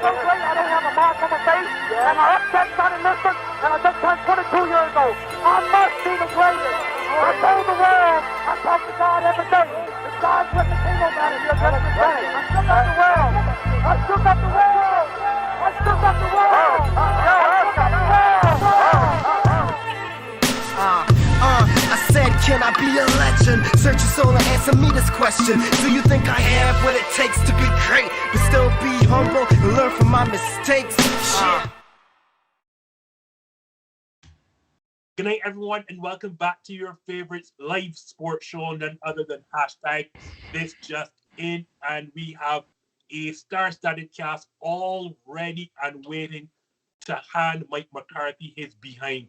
so great I don't have a mark on my face, and I upset Sonny Liston, and I just turned 22 years old. I must be the greatest. I told the world, I talk to God every day. If God's with the king on that, he'll just be great. I shook up the world. I shook up the world. I shook up the world. I said, can I be a legend? Search your soul and answer me this question. Do you think I have what it takes to be great, but still be humble and learn from my mistakes? Good night, everyone, and welcome back to your favorite live sports show, none other than hashtag This Just In. And we have a star-studded cast all ready and waiting to hand Mike McCarthy his behind.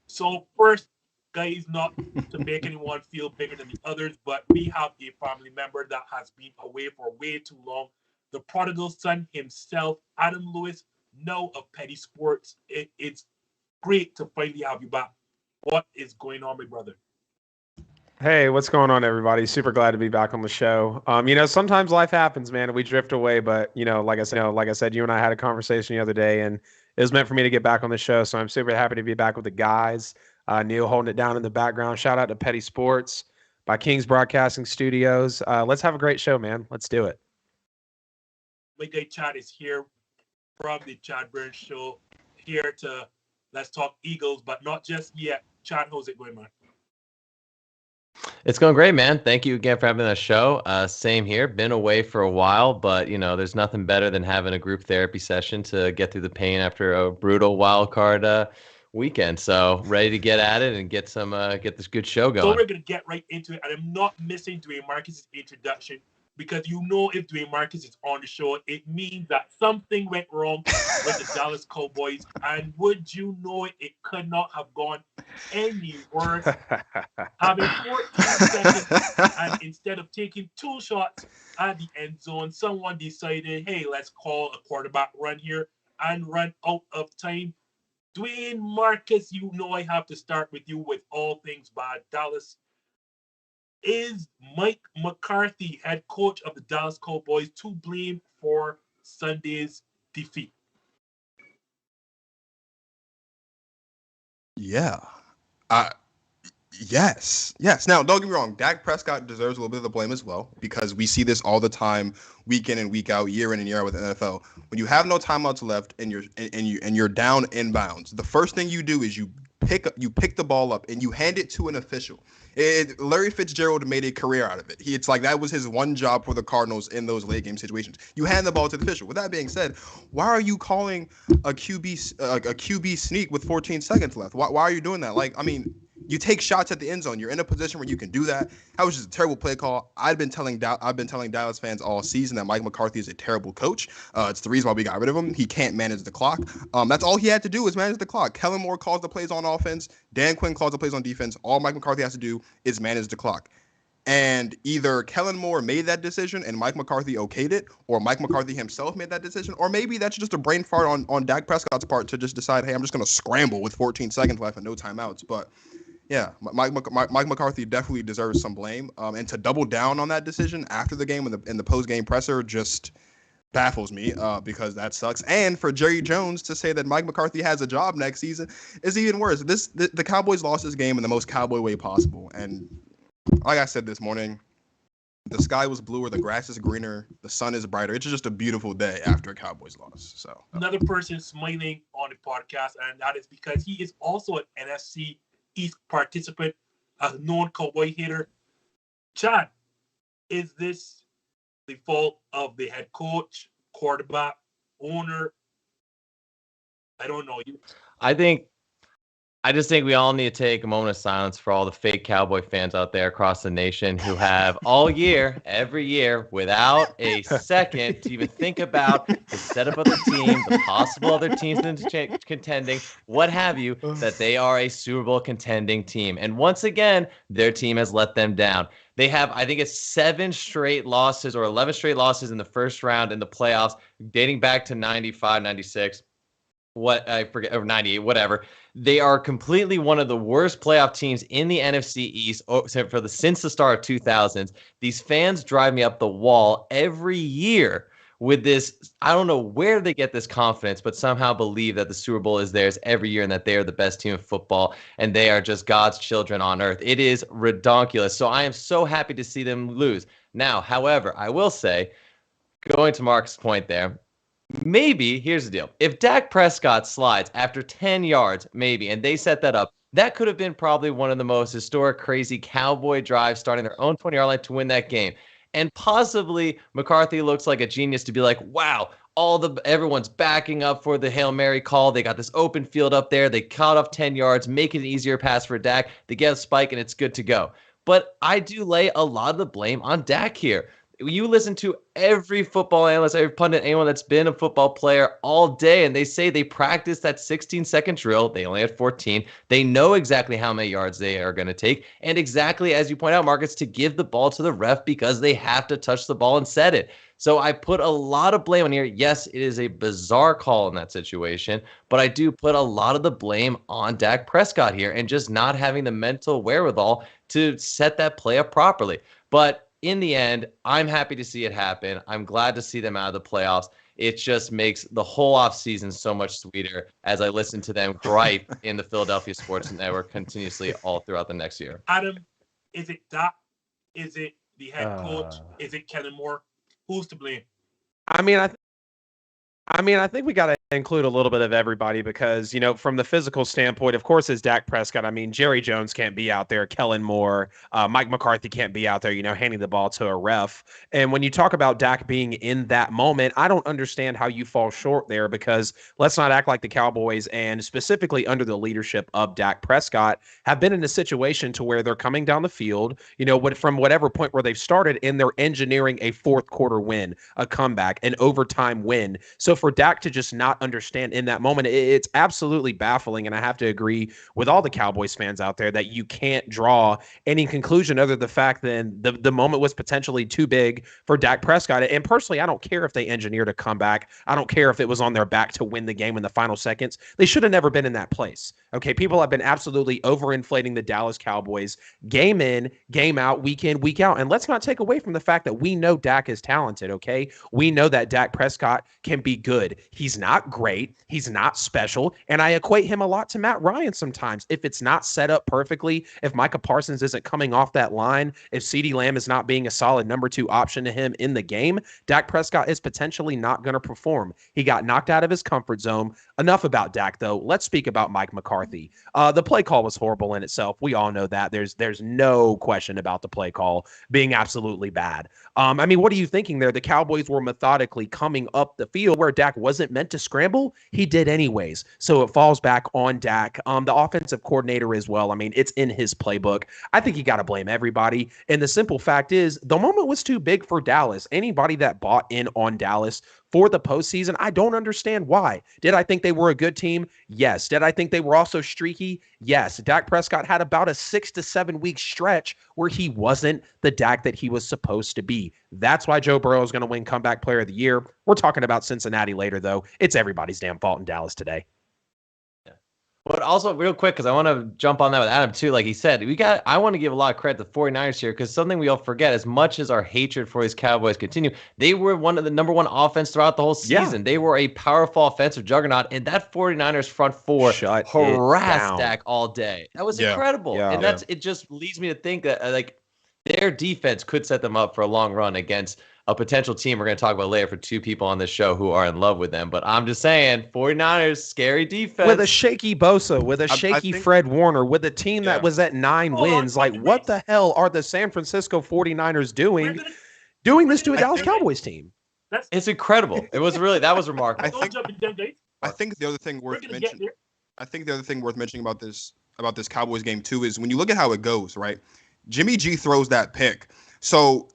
So first, guys, not to make anyone feel bigger than the others, but we have a family member that has been away for way too long. The prodigal son himself, Adam Lewis, now of Petty Sports. It's great to finally have you back. What is going on, my brother? Hey, what's going on, everybody? Super glad to be back on the show. Sometimes life happens, man, and we drift away. But like I said, you and I had a conversation the other day, and it was meant for me to get back on the show. So I'm super happy to be back with the guys. Neil holding it down in the background. Shout out to Petty Sports by King's Broadcasting Studios. Let's have a great show, man. Let's do it. My guy Chad is here from the Chad Burns Show, here to let's talk Eagles, but not just yet. Chad, how's it going, man? It's going great, man. Thank you again for having the show. Same here. Been away for a while, but there's nothing better than having a group therapy session to get through the pain after a brutal wild card weekend. So ready to get at it and get this good show going. So we're gonna get right into it, and I'm not missing Dwayne Marcus' introduction because if Dwayne Marcus is on the show, it means that something went wrong with the Dallas Cowboys, and would you know it, it could not have gone any worse. Having 14 seconds, and instead of taking 2 shots at the end zone, someone decided, hey, let's call a quarterback run here and run out of time. Dwayne Marcus, I have to start with you with all things bad. Dallas. Is Mike McCarthy, head coach of the Dallas Cowboys, to blame for Sunday's defeat? Yeah. Yes. Now, don't get me wrong. Dak Prescott deserves a little bit of the blame as well, because we see this all the time, week in and week out, year in and year out with the NFL. When you have no timeouts left and you're down inbounds, the first thing you do is you pick the ball up and you hand it to an official. Larry Fitzgerald made a career out of it. It's like that was his one job for the Cardinals in those late game situations. You hand the ball to the official. With that being said, why are you calling a QB sneak with 14 seconds left? Why are you doing that? You take shots at the end zone. You're in a position where you can do that. That was just a terrible play call. I've been telling Dallas fans all season that Mike McCarthy is a terrible coach. It's the reason why we got rid of him. He can't manage the clock. That's all he had to do was manage the clock. Kellen Moore calls the plays on offense. Dan Quinn calls the plays on defense. All Mike McCarthy has to do is manage the clock. And either Kellen Moore made that decision and Mike McCarthy okayed it, or Mike McCarthy himself made that decision, or maybe that's just a brain fart on Dak Prescott's part to just decide, hey, I'm just going to scramble with 14 seconds left and no timeouts. But yeah, Mike McCarthy definitely deserves some blame. And to double down on that decision after the game in the post-game presser just baffles me because that sucks. And for Jerry Jones to say that Mike McCarthy has a job next season is even worse. The Cowboys lost this game in the most Cowboy way possible. And like I said this morning, the sky was bluer, the grass is greener, the sun is brighter. It's just a beautiful day after a Cowboys loss. So another person smiling on the podcast, and that is because he is also an NFC East participant, a known Cowboy hater. Chad, is this the fault of the head coach, quarterback, owner? I don't know. I just think we all need to take a moment of silence for all the fake Cowboy fans out there across the nation who have all year, every year, without a second to even think about the setup of the team, the possible other teams contending, what have you, that they are a Super Bowl contending team. And once again, their team has let them down. They have, I think it's 7 straight losses or 11 straight losses in the first round in the playoffs, dating back to 95, 96. What I forget, or 98, whatever. They are completely one of the worst playoff teams in the NFC East since the start of 2000s. These fans drive me up the wall every year with this. I don't know where they get this confidence, but somehow believe that the Super Bowl is theirs every year and that they are the best team of football and they are just God's children on earth. It is redonkulous. So I am so happy to see them lose. Now, however, I will say, going to Mark's point there, maybe, here's the deal. If Dak Prescott slides after 10 yards, maybe, and they set that up, that could have been probably one of the most historic, crazy Cowboy drives starting their own 20-yard line to win that game. And possibly McCarthy looks like a genius to be like, wow, everyone's backing up for the Hail Mary call. They got this open field up there. They cut off 10 yards, make it an easier pass for Dak. They get a spike, and it's good to go. But I do lay a lot of the blame on Dak here. You listen to every football analyst, every pundit, anyone that's been a football player all day, and they say they practice that 16-second drill. They only had 14. They know exactly how many yards they are going to take, and exactly, as you point out, Marcus, to give the ball to the ref because they have to touch the ball and set it. So I put a lot of blame on here. Yes, it is a bizarre call in that situation, but I do put a lot of the blame on Dak Prescott here and just not having the mental wherewithal to set that play up properly. But in the end, I'm happy to see it happen. I'm glad to see them out of the playoffs. It just makes the whole offseason so much sweeter as I listen to them gripe in the Philadelphia Sports Network continuously all throughout the next year. Adam, is it Doc? Is it the head coach? Is it Kellen Moore? Who's to blame? I think we got to include a little bit of everybody because, from the physical standpoint, of course, is Dak Prescott. Jerry Jones can't be out there. Kellen Moore, Mike McCarthy can't be out there, handing the ball to a ref. And when you talk about Dak being in that moment, I don't understand how you fall short there because let's not act like the Cowboys and specifically under the leadership of Dak Prescott have been in a situation to where they're coming down the field, from whatever point where they've started and they're engineering a fourth quarter win, a comeback, an overtime win. So for Dak to just not understand in that moment, it's absolutely baffling. And I have to agree with all the Cowboys fans out there that you can't draw any conclusion other than the fact that the moment was potentially too big for Dak Prescott. And personally, I don't care if they engineered a comeback. I don't care if it was on their back to win the game in the final seconds. They should have never been in that place. Okay, people have been absolutely overinflating the Dallas Cowboys game in, game out, week in, week out. And let's not take away from the fact that we know Dak is talented, okay? We know that Dak Prescott can be good. He's not great. He's not special. And I equate him a lot to Matt Ryan sometimes. If it's not set up perfectly, if Micah Parsons isn't coming off that line, if CeeDee Lamb is not being a solid number 2 option to him in the game, Dak Prescott is potentially not going to perform. He got knocked out of his comfort zone. Enough about Dak, though. Let's speak about Mike McCarthy. The play call was horrible in itself. We all know that. There's no question about the play call being absolutely bad. What are you thinking there? The Cowboys were methodically coming up the field where Dak wasn't meant to scramble. He did anyways. So it falls back on Dak. The offensive coordinator as well. It's in his playbook. I think you got to blame everybody. And the simple fact is the moment was too big for Dallas. Anybody that bought in on Dallas for the postseason, I don't understand why. Did I think they were a good team? Yes. Did I think they were also streaky? Yes. Dak Prescott had about a 6 to 7 week stretch where he wasn't the Dak that he was supposed to be. That's why Joe Burrow is going to win Comeback Player of the Year. We're talking about Cincinnati later, though. It's everybody's damn fault in Dallas today. But also, real quick, because I want to jump on that with Adam, too. Like he said, I want to give a lot of credit to the 49ers here because something we all forget, as much as our hatred for these Cowboys continue, they were one of the number 1 offense throughout the whole season. Yeah. They were a powerful offensive juggernaut, and that 49ers front four harassed Dak all day. That was incredible. Yeah. And it just leads me to think that, their defense could set them up for a long run against a potential team we're going to talk about later for 2 people on this show who are in love with them. But I'm just saying, 49ers, scary defense. With a shaky Bosa, with a shaky Fred Warner, with a team that was at 9 wins. What the hell are the San Francisco 49ers doing this to a Dallas Cowboys team? It's incredible. That was remarkable. I think the other thing worth mentioning about this Cowboys game too is when you look at how it goes, right? Jimmy G throws that pick. So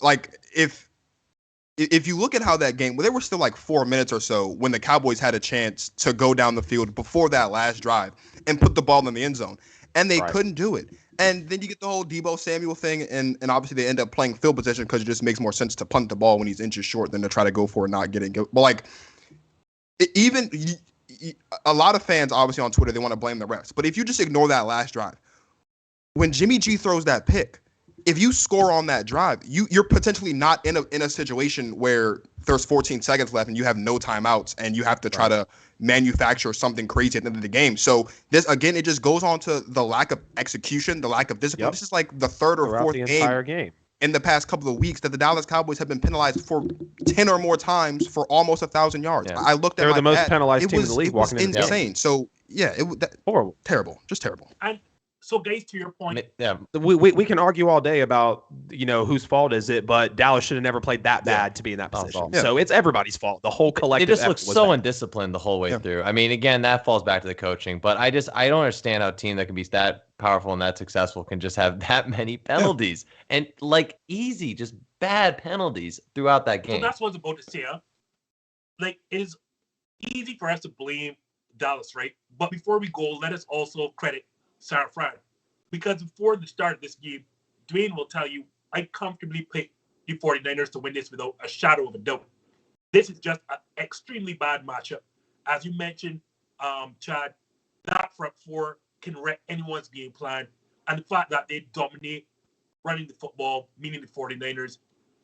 if you look at how that game, there were still 4 minutes or so when the Cowboys had a chance to go down the field before that last drive and put the ball in the end zone, and they couldn't do it. And then you get the whole Deebo Samuel thing, and obviously they end up playing field position because it just makes more sense to punt the ball when he's inches short than to try to go for it, not getting it. But a lot of fans obviously on Twitter, they want to blame the refs. But if you just ignore that last drive, when Jimmy G throws that pick, if you score on that drive, you're potentially not in a situation where there's 14 seconds left and you have no timeouts and you have to try to manufacture something crazy at the end of the game. So this, again, it just goes on to the lack of execution, the lack of discipline. This is like the third or fourth game in the past couple of weeks that the Dallas Cowboys have been penalized for 10 or more times for almost 1,000 yards. I looked at they were the most penalized team in the league. It was insane. So yeah, horrible, terrible, just terrible. And so, guys, to your point, we can argue all day about whose fault is it, but Dallas should have never played that bad to be in that position. So it's everybody's fault. The whole collective. They just look so undisciplined the whole way through. I mean, again, that falls back to the coaching, but I don't understand how a team that can be that powerful and that successful can just have that many penalties and like easy, just bad penalties throughout that game. So that's what I was about to say. Like, it is easy for us to blame Dallas, right? But before we go, let us also credit San Fran, because before the start of this game, Dwayne will tell you, I comfortably picked the 49ers to win this without a shadow of a doubt. This is just an extremely bad matchup. As you mentioned, Chad, that front four can wreck anyone's game plan. And the fact that they dominate running the football, meaning the 49ers,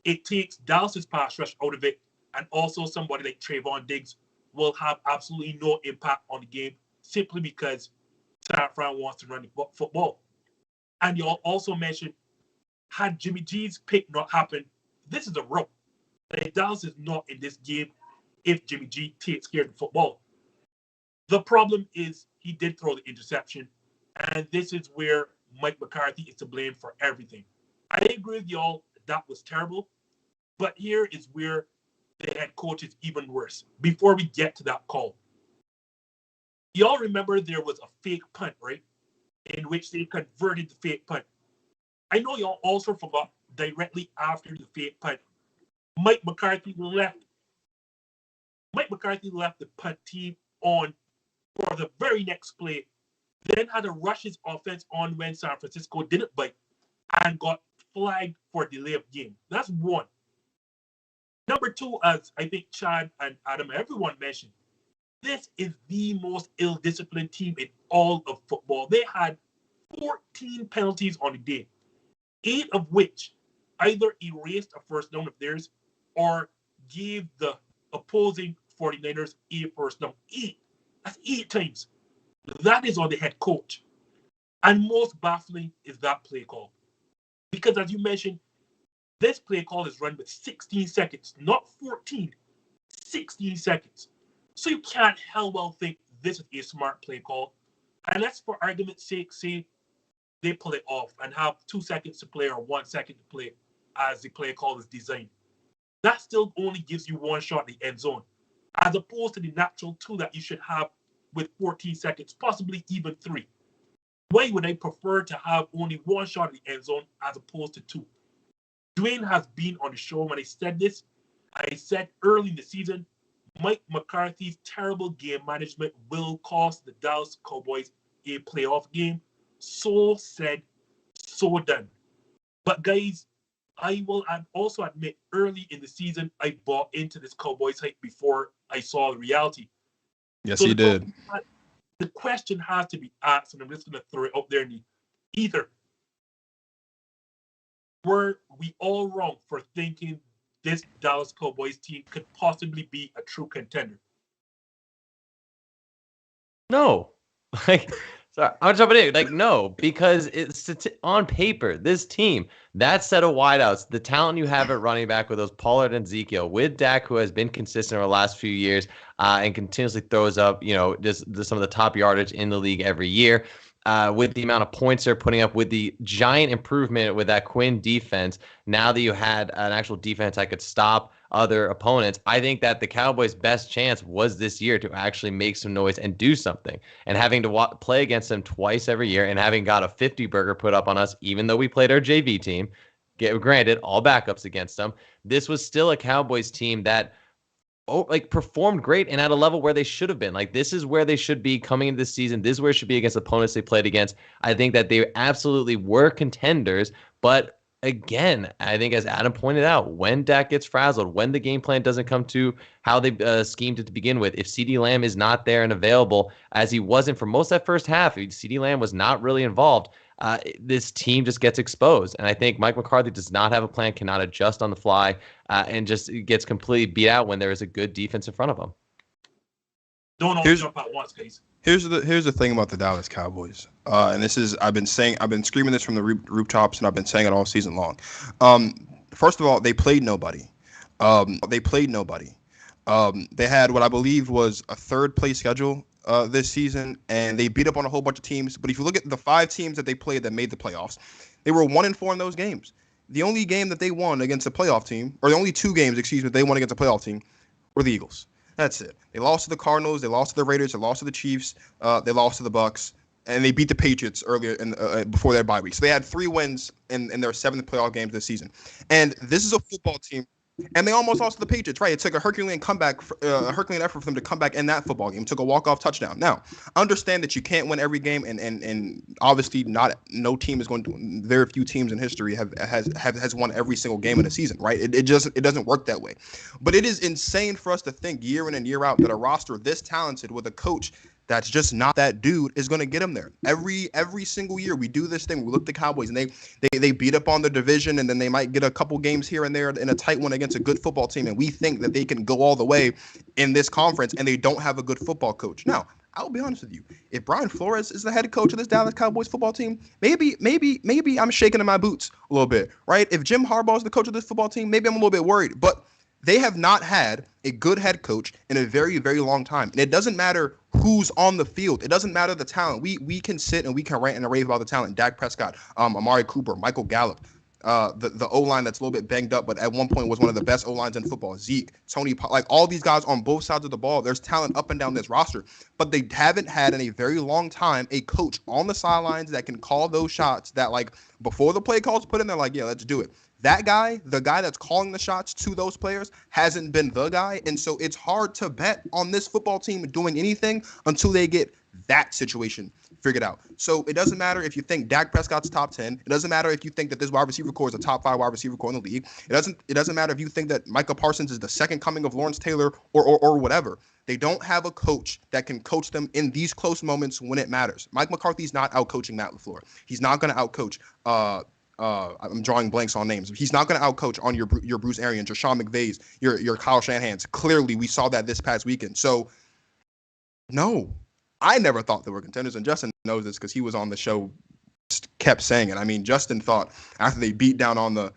it takes Dallas's pass rush out of it, and also somebody like Trayvon Diggs will have absolutely no impact on the game simply because San Fran wants to run the football. And you also mentioned, had Jimmy G's pick not happened, this is a rope. Like, Dallas is not in this game if Jimmy G takes care of the football. The problem is he did throw the interception, and this is where Mike McCarthy is to blame for everything. I agree with y'all, that was terrible, but here is where the head coach is even worse. Before we get to that call, y'all remember there was a fake punt, right? In which they converted the fake punt. I know y'all also forgot directly after the fake punt, Mike McCarthy left the punt team on for the very next play, then had to rush his offense on when San Francisco didn't bite and got flagged for delay of game. That's one. Number two, as I think Chad and Adam, everyone mentioned, this is the most ill-disciplined team in all of football. They had 14 penalties on the day, 8 of which either erased a first down of theirs or gave the opposing 49ers a first down. 8. That's 8 times. That is on the head coach. And most baffling is that play call. Because as you mentioned, this play call is run with 16 seconds, not 14, 16 seconds. So you can't hell well think this is a smart play call. And let's, for argument's sake, say they pull it off and have 2 seconds to play or 1 second to play as the play call is designed. That still only gives you 1 shot in the end zone, as opposed to the natural 2 that you should have with 14 seconds, possibly even 3. Why would I prefer to have only 1 shot in the end zone as opposed to 2? Dwayne has been on the show when I said this. I said early in the season, Mike McCarthy's terrible game management will cost the Dallas Cowboys a playoff game. So said, so done. But guys, I will also admit early in the season, I bought into this Cowboys hype before I saw the reality. Yes, so you did. The question has to be asked, and I'm just going to throw it out there in the ether. Were we all wrong for thinking this Dallas Cowboys team could possibly be a true contender? No. Sorry, I'm jumping in. No, because it's on paper, this team, that set of wideouts, the talent you have at running back with those Pollard and Ezekiel, with Dak, who has been consistent over the last few years and continuously throws up, just some of the top yardage in the league every year. With the amount of points they're putting up, with the giant improvement with that Quinn defense, now that you had an actual defense that could stop other opponents, I think that the Cowboys' best chance was this year to actually make some noise and do something. And having to play against them twice every year and having got a 50-burger put up on us, even though we played our JV team, granted, all backups against them, this was still a Cowboys team that performed great and at a level where they should have been. This is where they should be coming into this season. This is where it should be against opponents they played against. I think that they absolutely were contenders, but again, I think as Adam pointed out, when Dak gets frazzled, when the game plan doesn't come to how they schemed it to begin with, if CeeDee Lamb is not there and available, as he wasn't for most of that first half, CeeDee Lamb was not really involved. this team just gets exposed. And I think Mike McCarthy does not have a plan, cannot adjust on the fly, and just gets completely beat out when there is a good defense in front of him. Don't all jump out once, please. Here's the thing about the Dallas Cowboys, and this is I've been screaming this from the rooftops, and I've been saying it all season long. First of all, they played nobody. They had what I believe was a third place schedule this season, and they beat up on a whole bunch of teams. But if you look at the 5 teams that they played that made the playoffs, they were 1-4 in those games. The only game that they won against a playoff team, or the only 2 games, they won against a playoff team, were the Eagles. That's it. They lost to the Cardinals, they lost to the Raiders, they lost to the Chiefs, they lost to the Bucks, and they beat the Patriots earlier before their bye week. So they had 3 wins in their 7th playoff games this season. And this is a football team. And they almost lost to the Patriots, right? It took a Herculean effort for them to come back in that football game. It took a walk-off touchdown. Now, understand that you can't win every game, and obviously no team is going to. Very few teams in history has won every single game in a season, right? It doesn't work that way. But it is insane for us to think year in and year out that a roster this talented with a coach that's just not that dude is going to get him there. Every single year we do this thing. We look at the Cowboys and they beat up on the division, and then they might get a couple games here and there in a tight one against a good football team, and we think that they can go all the way in this conference, and they don't have a good football coach. Now, I'll be honest with you. If Brian Flores is the head coach of this Dallas Cowboys football team, maybe I'm shaking in my boots a little bit, right? If Jim Harbaugh is the coach of this football team, maybe I'm a little bit worried, but they have not had a good head coach in a very, very long time. And it doesn't matter who's on the field. It doesn't matter the talent. We can sit and we can rant and rave about the talent. Dak Prescott, Amari Cooper, Michael Gallup, the O-line that's a little bit banged up, but at one point was one of the best O-lines in football. Zeke, Tony, like all these guys on both sides of the ball, there's talent up and down this roster. But they haven't had in a very long time a coach on the sidelines that can call those shots that, like, before the play calls put in, they're like, yeah, let's do it. That guy, the guy that's calling the shots to those players, hasn't been the guy. And so it's hard to bet on this football team doing anything until they get that situation figured out. So it doesn't matter if you think Dak Prescott's top 10. It doesn't matter if you think that this wide receiver core is a top 5 wide receiver core in the league. It doesn't matter if you think that Micah Parsons is the second coming of Lawrence Taylor or whatever. They don't have a coach that can coach them in these close moments when it matters. Mike McCarthy's not out-coaching Matt LaFleur. He's not going to out-coach I'm drawing blanks on names. He's not going to outcoach on your Bruce Arians, your Sean McVays, your Kyle Shanahan's. Clearly, we saw that this past weekend. So, no, I never thought they were contenders, and Justin knows this because he was on the show, just kept saying it. I mean, Justin thought after they beat down on the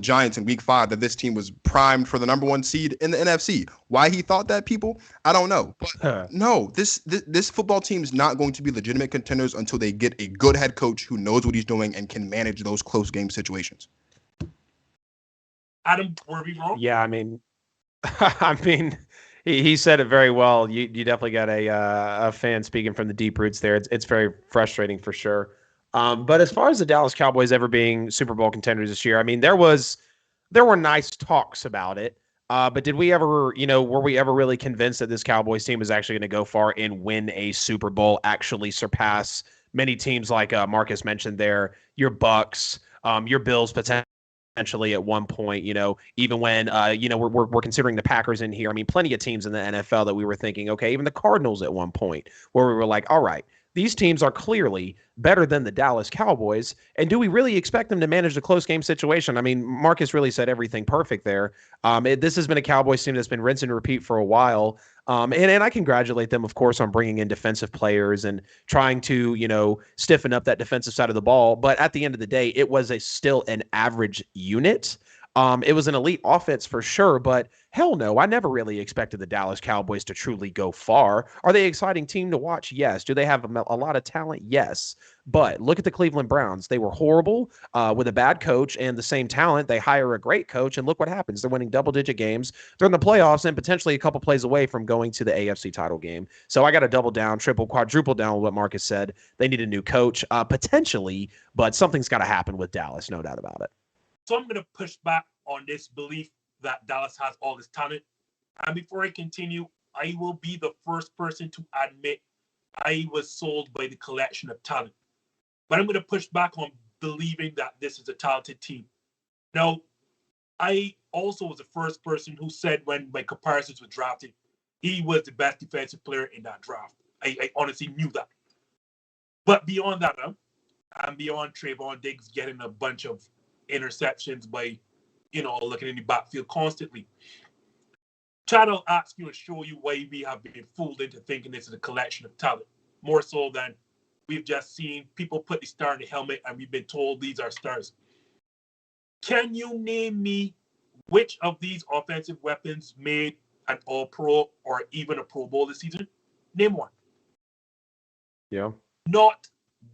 Giants in Week 5 that this team was primed for the number 1 seed in the NFC. Why he thought that, people, I don't know. But no, this football team is not going to be legitimate contenders until they get a good head coach who knows what he's doing and can manage those close game situations. Adam, were we wrong? Yeah, I mean, he said it very well. You definitely got a fan speaking from the deep roots there. It's very frustrating for sure. But as far as the Dallas Cowboys ever being Super Bowl contenders this year, I mean, there were nice talks about it. But did we ever, were we ever really convinced that this Cowboys team is actually going to go far and win a Super Bowl, actually surpass many teams like Marcus mentioned there, your Bucks, your Bills potentially at one point, even when, we're considering the Packers in here. I mean, plenty of teams in the NFL that we were thinking, okay, even the Cardinals at one point where we were like, all right, these teams are clearly better than the Dallas Cowboys. And do we really expect them to manage the close game situation? I mean, Marcus really said everything perfect there. This has been a Cowboys team that's been rinse and repeat for a while. And I congratulate them, of course, on bringing in defensive players and trying to, stiffen up that defensive side of the ball. But at the end of the day, it was still an average unit. It was an elite offense for sure, but hell no, I never really expected the Dallas Cowboys to truly go far. Are they an exciting team to watch? Yes. Do they have a lot of talent? Yes. But look at the Cleveland Browns. They were horrible with a bad coach and the same talent. They hire a great coach, and look what happens. They're winning double-digit games. They're in the playoffs and potentially a couple plays away from going to the AFC title game. So I got to double down, triple, quadruple down with what Marcus said. They need a new coach, potentially, but something's got to happen with Dallas, no doubt about it. So I'm going to push back on this belief that Dallas has all this talent. And before I continue, I will be the first person to admit I was sold by the collection of talent. But I'm going to push back on believing that this is a talented team. Now, I also was the first person who said when Micah Parsons was drafted, he was the best defensive player in that draft. I honestly knew that. But beyond that, and beyond Trayvon Diggs getting a bunch of interceptions by, looking in the backfield constantly. Chad, I'll ask you and show you why we have been fooled into thinking this is a collection of talent, more so than we've just seen people put the star in the helmet and we've been told these are stars. Can you name me which of these offensive weapons made an All-Pro or even a Pro Bowl this season? Name one. Yeah. Not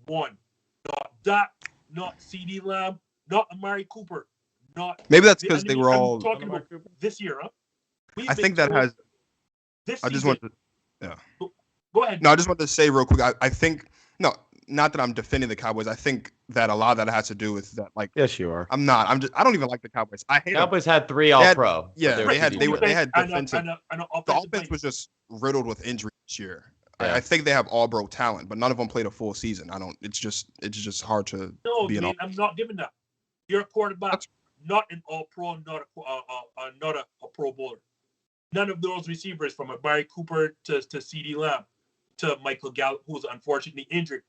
one. Not Dak, not CeeDee Lamb, not Amari Cooper, not. Maybe that's because they were I'm all. talking about this year, huh? I think that has. This I just season, want to. Yeah. Go ahead. No, I just want to say real quick. I think not that I'm defending the Cowboys. I think that a lot of that has to do with that. Like, Yes, you are. I'm not. I don't even like the Cowboys. I hate them. Cowboys had 3 All-Pro. Yeah, they had defensive. And The offensive offense was just riddled with injury this year. Yeah. I think they have all-bro talent, but none of them played a full season. It's just hard to be an all. I'm not giving that. You're a quarterback, not an All-Pro, not a Pro Bowler. None of those receivers, from Amari Cooper to CeeDee Lamb to Michael Gallup, who's unfortunately injured,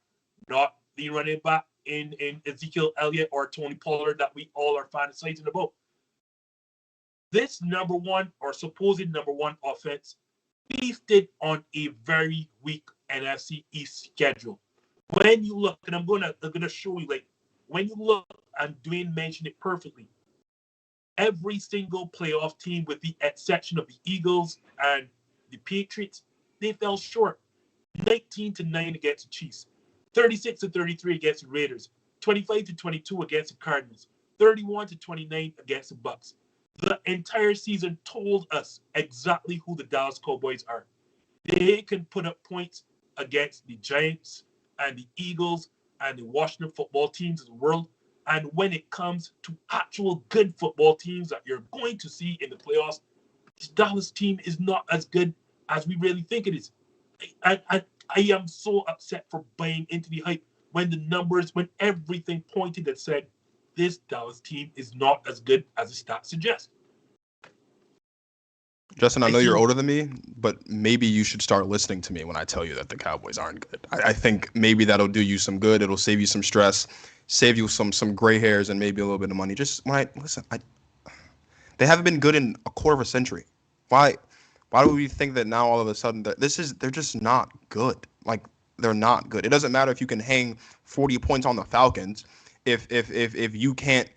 not the running back in Ezekiel Elliott or Tony Pollard that we all are fantasizing about. This number one or supposed number one offense feasted on a very weak NFC East schedule. When you look, and I'm gonna show you, like, when you look, and Dwayne mentioned it perfectly, every single playoff team, with the exception of the Eagles and the Patriots, they fell short. 19-9 against the Chiefs, 36-33 against the Raiders, 25-22 against the Cardinals, 31-29 against the Bucks. The entire season told us exactly who the Dallas Cowboys are. They can put up points against the Giants and the Eagles and the Washington football teams of the world. And when it comes to actual good football teams that you're going to see in the playoffs, this Dallas team is not as good as we really think it is. I am so upset for buying into the hype when when everything pointed and said, this Dallas team is not as good as the stats suggest. Justin, I know you're older than me, but maybe you should start listening to me when I tell you that the Cowboys aren't good. I think maybe that'll do you some good. It'll save you some stress, save you some gray hairs, and maybe a little bit of money. Just they haven't been good in a quarter of a century. Why do we think that now all of a sudden they're just not good? Like, they're not good. It doesn't matter if you can hang 40 points on the Falcons if you can't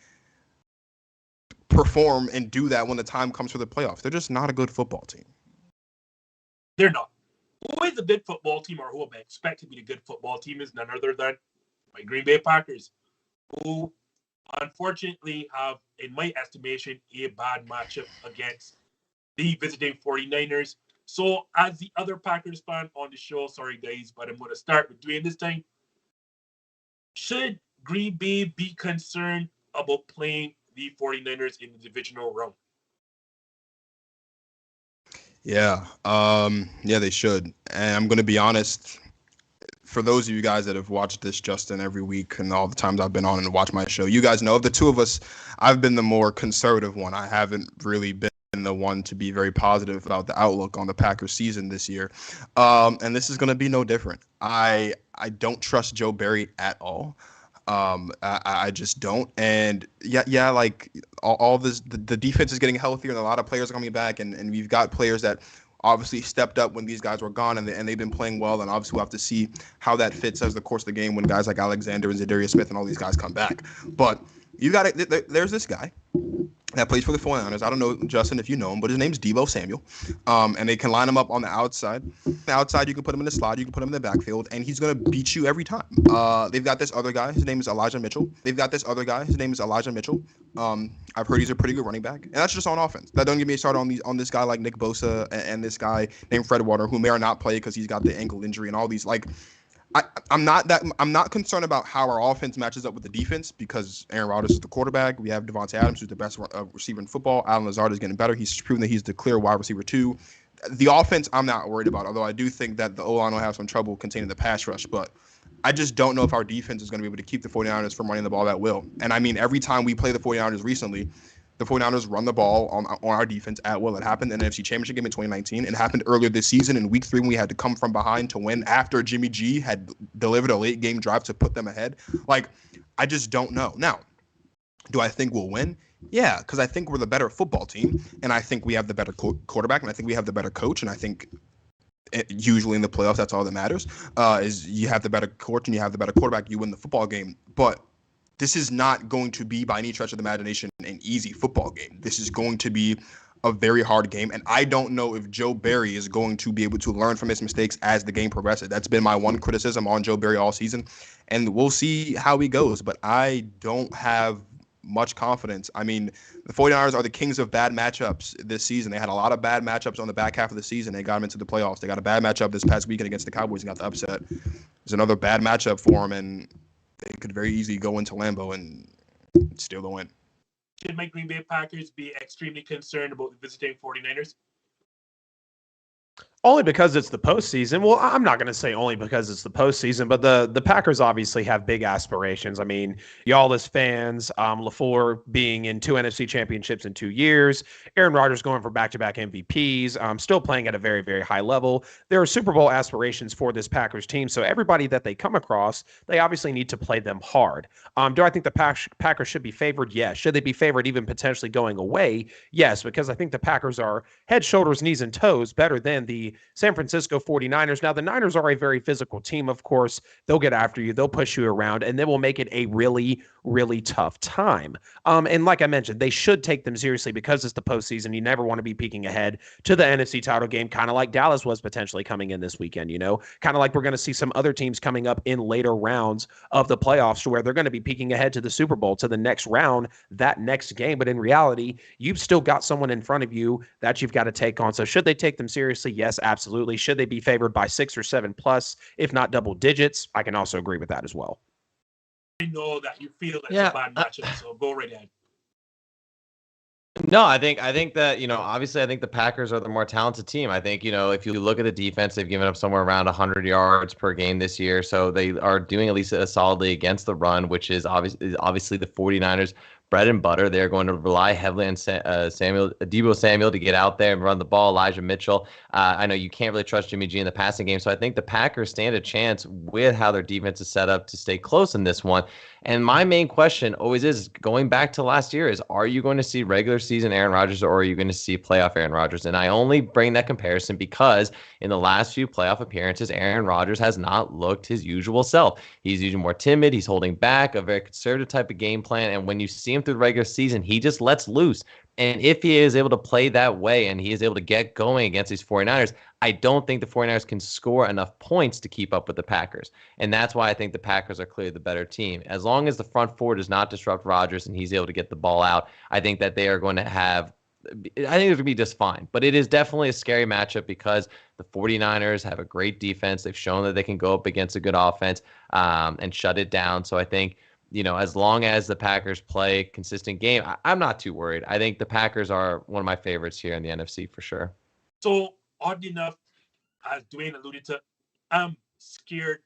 perform and do that when the time comes for the playoffs. They're just not a good football team. They're not. Who is a good football team, or who I expect to be a good football team, is none other than my Green Bay Packers, who unfortunately have, in my estimation, a bad matchup against the visiting 49ers. So, as the other Packers fan on the show, sorry guys, but I'm going to start with Dwayne this time. Should Green Bay be concerned about playing the 49ers in the divisional round? Yeah, they should. And I'm going to be honest, for those of you guys that have watched this, Justin, every week and all the times I've been on and watched my show, you guys know of the two of us, I've been the more conservative one. I haven't really been the one to be very positive about the outlook on the Packers season this year. And this is going to be no different. I don't trust Joe Barry at all. I just don't. And yeah, like all this, the defense is getting healthier and a lot of players are coming back, and we've got players that obviously stepped up when these guys were gone, and they've been playing well, and obviously we'll have to see how that fits as the course of the game when guys like Alexander and Zadarius Smith and all these guys come back. But you got it. There's this guy that plays for the 49ers. I don't know, Justin, if you know him, but his name's Deebo Samuel. And they can line him up on the outside. The outside, you can put him in the slot, you can put him in the backfield, and he's going to beat you every time. They've got this other guy. His name is Elijah Mitchell. I've heard he's a pretty good running back. And that's just on offense. That don't get me started on this guy like Nick Bosa and this guy named Fred Warner, who may or not play because he's got the ankle injury and all these. Like, I'm not concerned about how our offense matches up with the defense, because Aaron Rodgers is the quarterback. We have Davante Adams, who's the best receiver in football. Allen Lazard is getting better. He's proven that he's the clear wide receiver too. The offense, I'm not worried about, although I do think that the O-line will have some trouble containing the pass rush. But I just don't know if our defense is going to be able to keep the 49ers from running the ball at will. And I mean, every time we play the 49ers recently, the 49ers run the ball on our defense at will. It happened in the NFC Championship game in 2019. It happened earlier this season in Week 3 when we had to come from behind to win after Jimmy G had delivered a late game drive to put them ahead. Like, I just don't know. Now, do I think we'll win? Yeah, because I think we're the better football team, and I think we have the better quarterback, and I think we have the better coach, and I think usually in the playoffs, that's all that matters, is you have the better coach and you have the better quarterback, you win the football game. But this is not going to be, by any stretch of the imagination, an easy football game. This is going to be a very hard game, and I don't know if Joe Barry is going to be able to learn from his mistakes as the game progresses. That's been my one criticism on Joe Barry all season, and we'll see how he goes, but I don't have much confidence. I mean, the 49ers are the kings of bad matchups this season. They had a lot of bad matchups on the back half of the season. They got them into the playoffs. They got a bad matchup this past weekend against the Cowboys and got the upset. There's another bad matchup for them, and they could very easily go into Lambeau and steal the win. Should my Green Bay Packers be extremely concerned about the visiting 49ers? Only because it's the postseason. Well, I'm not going to say only because it's the postseason, but the Packers obviously have big aspirations. I mean, y'all as fans, LaFleur being in 2 NFC championships in 2 years, Aaron Rodgers going for back-to-back MVPs, still playing at a very, very high level. There are Super Bowl aspirations for this Packers team, so everybody that they come across, they obviously need to play them hard. Do I think the Packers should be favored? Yes. Should they be favored even potentially going away? Yes, because I think the Packers are head, shoulders, knees, and toes better than the San Francisco 49ers. Now, the Niners are a very physical team, of course. They'll get after you. They'll push you around, and they will make it a really, really tough time. And like I mentioned, they should take them seriously because it's the postseason. You never want to be peeking ahead to the NFC title game, kind of like Dallas was potentially coming in this weekend, kind of like we're going to see some other teams coming up in later rounds of the playoffs to where they're going to be peeking ahead to the Super Bowl, to the next round, that next game. But in reality, you've still got someone in front of you that you've got to take on. So should they take them seriously? Yes, absolutely. Should they be favored by 6 or 7 plus, if not double digits? I can also agree with that as well. I know that you feel it's a bad matchup, so go right ahead. No, I think that, obviously I think the Packers are the more talented team. I think, if you look at the defense, they've given up somewhere around 100 yards per game this year. So they are doing at least solidly against the run, which is obviously the 49ers bread and butter. They're going to rely heavily on Deebo Samuel to get out there and run the ball. Elijah Mitchell. I know you can't really trust Jimmy G in the passing game, so I think the Packers stand a chance with how their defense is set up to stay close in this one. And my main question always is, going back to last year, is are you going to see regular season Aaron Rodgers or are you going to see playoff Aaron Rodgers? And I only bring that comparison because in the last few playoff appearances, Aaron Rodgers has not looked his usual self. He's usually more timid. He's holding back, a very conservative type of game plan. And when you see him through the regular season, he just lets loose. And if he is able to play that way and he is able to get going against these 49ers, I don't think the 49ers can score enough points to keep up with the Packers. And that's why I think the Packers are clearly the better team. As long as the front four does not disrupt Rodgers and he's able to get the ball out, I think that they are going to have – I think it's going to be just fine. But it is definitely a scary matchup because the 49ers have a great defense. They've shown that they can go up against a good offense and shut it down. So I think – as long as the Packers play consistent game, I'm not too worried. I think the Packers are one of my favorites here in the NFC for sure. So, oddly enough, as Dwayne alluded to, I'm scared.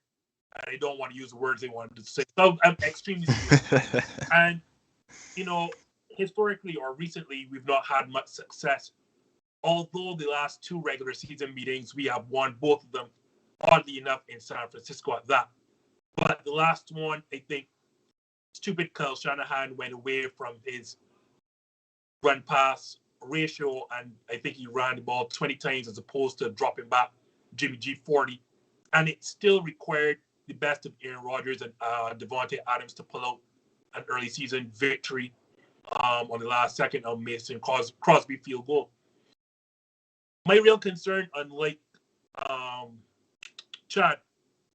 I don't want to use the words they wanted to say. So, I'm extremely scared. And, historically or recently, we've not had much success. Although the last 2 regular season meetings, we have won both of them, oddly enough, in San Francisco at that. But the last one, I think, stupid Kyle Shanahan went away from his run-pass ratio, and I think he ran the ball 20 times as opposed to dropping back Jimmy G 40. And it still required the best of Aaron Rodgers and Davante Adams to pull out an early season victory on the last second of Mason Crosby field goal. My real concern, unlike Chad,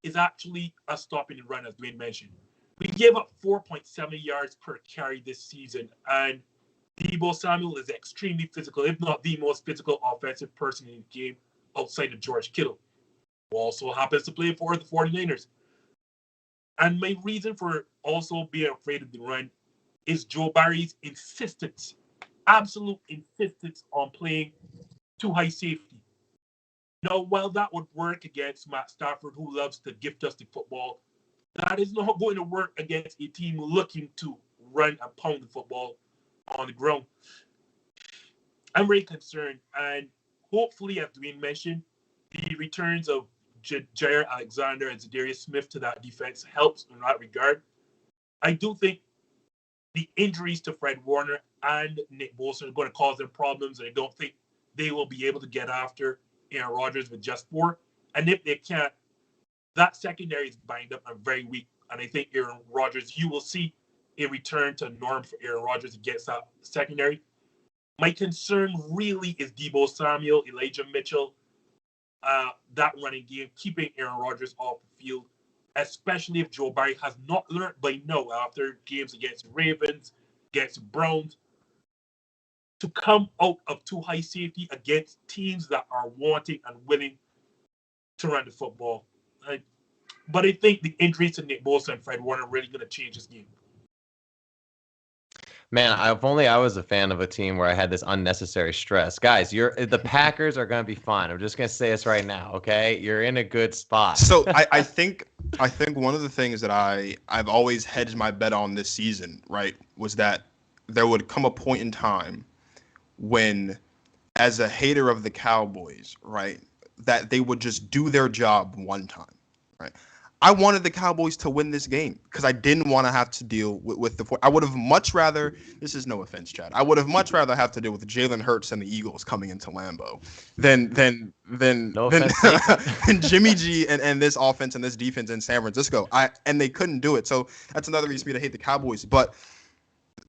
is actually us stopping the run, as Dwayne mentioned. We gave up 4.7 yards per carry this season, and Deebo Samuel is extremely physical, if not the most physical offensive person in the game outside of George Kittle, who also happens to play for the 49ers. And my reason for also being afraid of the run is Joe Barry's insistence, absolute insistence on playing too high safety. Now, while that would work against Matt Stafford, who loves to gift us the football, that is not going to work against a team looking to run and pound the football on the ground. I'm very concerned, and hopefully, as Dwayne mentioned, the returns of Jair Alexander and Zadarius Smith to that defense helps in that regard. I do think the injuries to Fred Warner and Nick Bosa are going to cause them problems, and I don't think they will be able to get after Aaron Rodgers with just 4. And if they can't, that secondary is banged up and very weak. And I think Aaron Rodgers, you will see a return to norm for Aaron Rodgers against that secondary. My concern really is Deebo Samuel, Elijah Mitchell, that running game, keeping Aaron Rodgers off the field, especially if Joe Barry has not learned by now after games against Ravens, against Browns, to come out of too high safety against teams that are wanting and willing to run the football. But I think the injuries to Nick Bosa and Fred Warner are really going to change this game. Man, if only I was a fan of a team where I had this unnecessary stress. Guys, the Packers are going to be fine. I'm just going to say this right now, okay? You're in a good spot. So I think one of the things that I've always hedged my bet on this season, right, was that there would come a point in time when, as a hater of the Cowboys, right, that they would just do their job one time, right? I wanted the Cowboys to win this game because I didn't want to have to deal with the. I would have much rather. This is no offense, Chad. I would have much rather have to deal with Jalen Hurts and the Eagles coming into Lambeau than Jimmy G and this offense and this defense in San Francisco. And they couldn't do it. So that's another reason for me to hate the Cowboys. But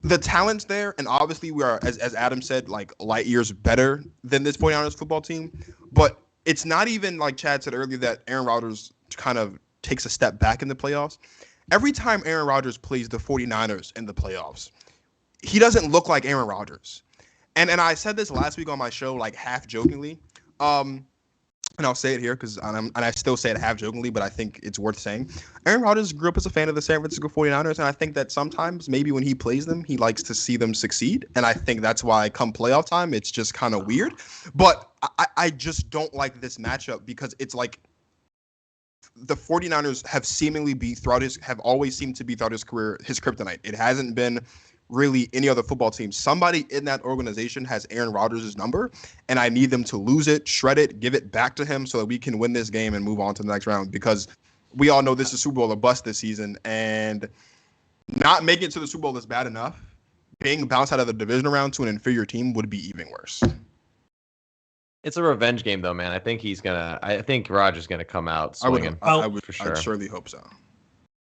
the talent's there, and obviously we are, as Adam said, like light years better than this 49ers football team. But it's not even like Chad said earlier that Aaron Rodgers kind of takes a step back in the playoffs. Every time Aaron Rodgers plays the 49ers in the playoffs, he doesn't look like Aaron Rodgers. And I said this last week on my show, like half jokingly. And I'll say it here because I still say it half jokingly, but I think it's worth saying. Aaron Rodgers grew up as a fan of the San Francisco 49ers, and I think that sometimes maybe when he plays them, he likes to see them succeed. And I think that's why come playoff time, it's just kind of weird. But I just don't like this matchup because it's like the 49ers have always seemed to be throughout his career his kryptonite. It hasn't been really any other football team. Somebody in that organization has Aaron Rodgers' number, and I need them to lose it, shred it, give it back to him so that we can win this game and move on to the next round, because we all know this is Super Bowl or bust this season, and not making it to the Super Bowl is bad enough. Being bounced out of the divisional round to an inferior team would be even worse. It's a revenge game, though, man. I think Rodgers gonna come out swinging. I would for sure. I'd surely hope so.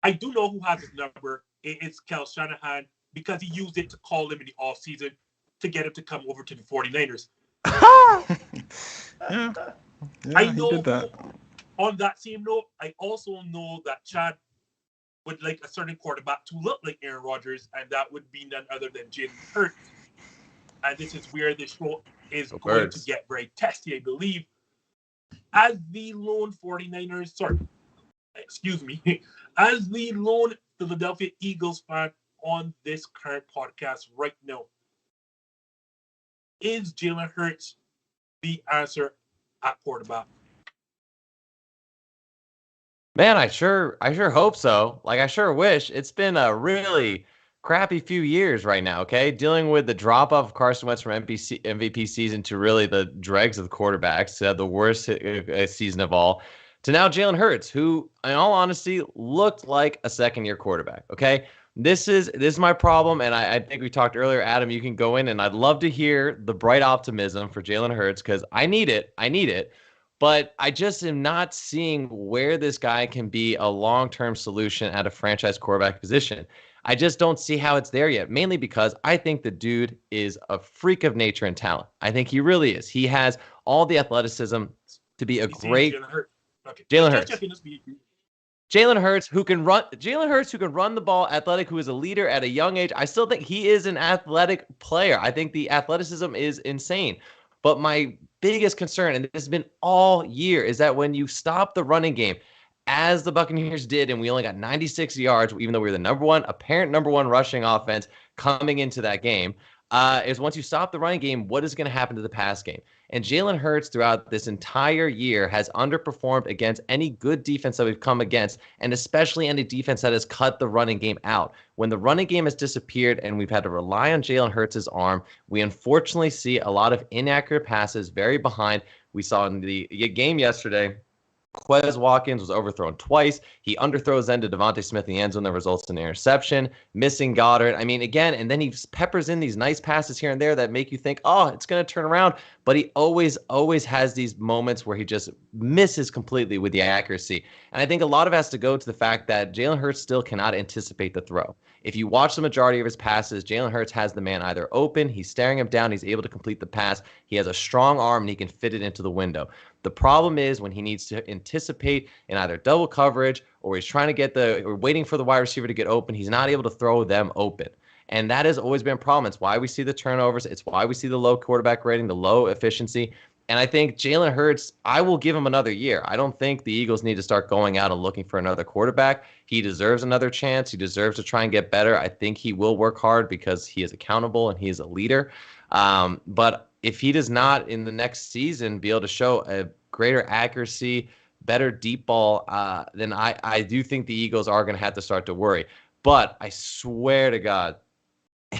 I do know who has his number. It's Kyle Shanahan, because he used it to call him in the offseason to get him to come over to the 49ers. Yeah, I know. Did that. On that same note, I also know that Chad would like a certain quarterback to look like Aaron Rodgers, and that would be none other than Jalen Hurts. And this is where this show is going to get very testy, I believe. As the lone 49ers, as the lone Philadelphia Eagles fan on this current podcast right now, is Jalen Hurts the answer at quarterback? Man, I sure hope so. Like, I sure wish. It's been a really crappy few years right now, okay? Dealing with the drop-off of Carson Wentz from MVP season to really the dregs of the quarterbacks, to the worst season of all, to now Jalen Hurts, who, in all honesty, looked like a second-year quarterback, okay? This is my problem, and I think we talked earlier, Adam, you can go in, and I'd love to hear the bright optimism for Jalen Hurts, because I need it, but I just am not seeing where this guy can be a long-term solution at a franchise quarterback position. I just don't see how it's there yet, mainly because I think the dude is a freak of nature and talent. I think he really is. He has all the athleticism to be a great Jalen Hurts. Jalen Hurts, who can run the ball, athletic, who is a leader at a young age. I still think he is an athletic player. I think the athleticism is insane. But my biggest concern, and this has been all year, is that when you stop the running game, as the Buccaneers did, and we only got 96 yards, even though we were the apparent number one rushing offense coming into that game, is once you stop the running game, what is going to happen to the pass game? And Jalen Hurts throughout this entire year has underperformed against any good defense that we've come against, and especially any defense that has cut the running game out. When the running game has disappeared and we've had to rely on Jalen Hurts' arm, we unfortunately see a lot of inaccurate passes, very behind. We saw in the game yesterday, Quez Watkins was overthrown twice. He underthrows then to Davante Smith in the end zone that results in an interception, missing Goddard. I mean, again, and then he peppers in these nice passes here and there that make you think, oh, it's going to turn around. But he always has these moments where he just misses completely with the accuracy. And I think a lot of it has to go to the fact that Jalen Hurts still cannot anticipate the throw. If you watch the majority of his passes, Jalen Hurts has the man either open, he's staring him down, he's able to complete the pass, he has a strong arm, and he can fit it into the window. The problem is when he needs to anticipate in either double coverage or he's trying to get or waiting for the wide receiver to get open, he's not able to throw them open. And that has always been a problem. It's why we see the turnovers. It's why we see the low quarterback rating, the low efficiency. And I think Jalen Hurts, I will give him another year. I don't think the Eagles need to start going out and looking for another quarterback. He deserves another chance. He deserves to try and get better. I think he will work hard because he is accountable and he is a leader. But if he does not in the next season be able to show a greater accuracy, better deep ball, then I do think the Eagles are going to have to start to worry. But I swear to God,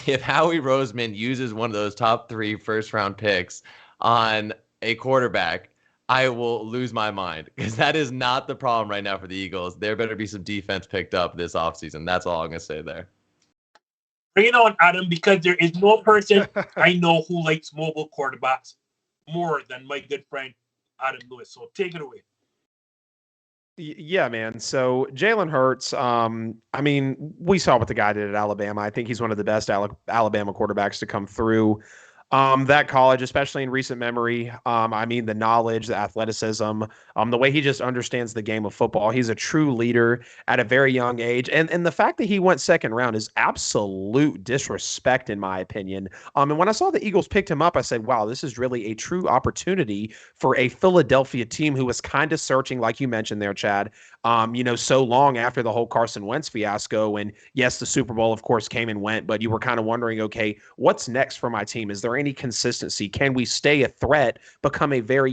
if Howie Roseman uses one of those top 3 first-round picks on a quarterback, I will lose my mind because that is not the problem right now for the Eagles. There better be some defense picked up this offseason. That's all I'm going to say there. Bring it on, Adam, because there is no person I know who likes mobile quarterbacks more than my good friend Adam Lewis. So take it away. Yeah, man. So Jalen Hurts, I mean, we saw what the guy did at Alabama. I think he's one of the best Alabama quarterbacks to come through that college, especially in recent memory. I mean, the knowledge, the athleticism, the way he just understands the game of football. He's a true leader at a very young age. And the fact that he went second round is absolute disrespect, in my opinion. And when I saw the Eagles picked him up, I said, wow, this is really a true opportunity for a Philadelphia team who was kind of searching, like you mentioned there, Chad, so long after the whole Carson Wentz fiasco. And yes, the Super Bowl, of course, came and went, but you were kind of wondering, okay, what's next for my team? Is there any consistency? Can we stay a threat, become a very,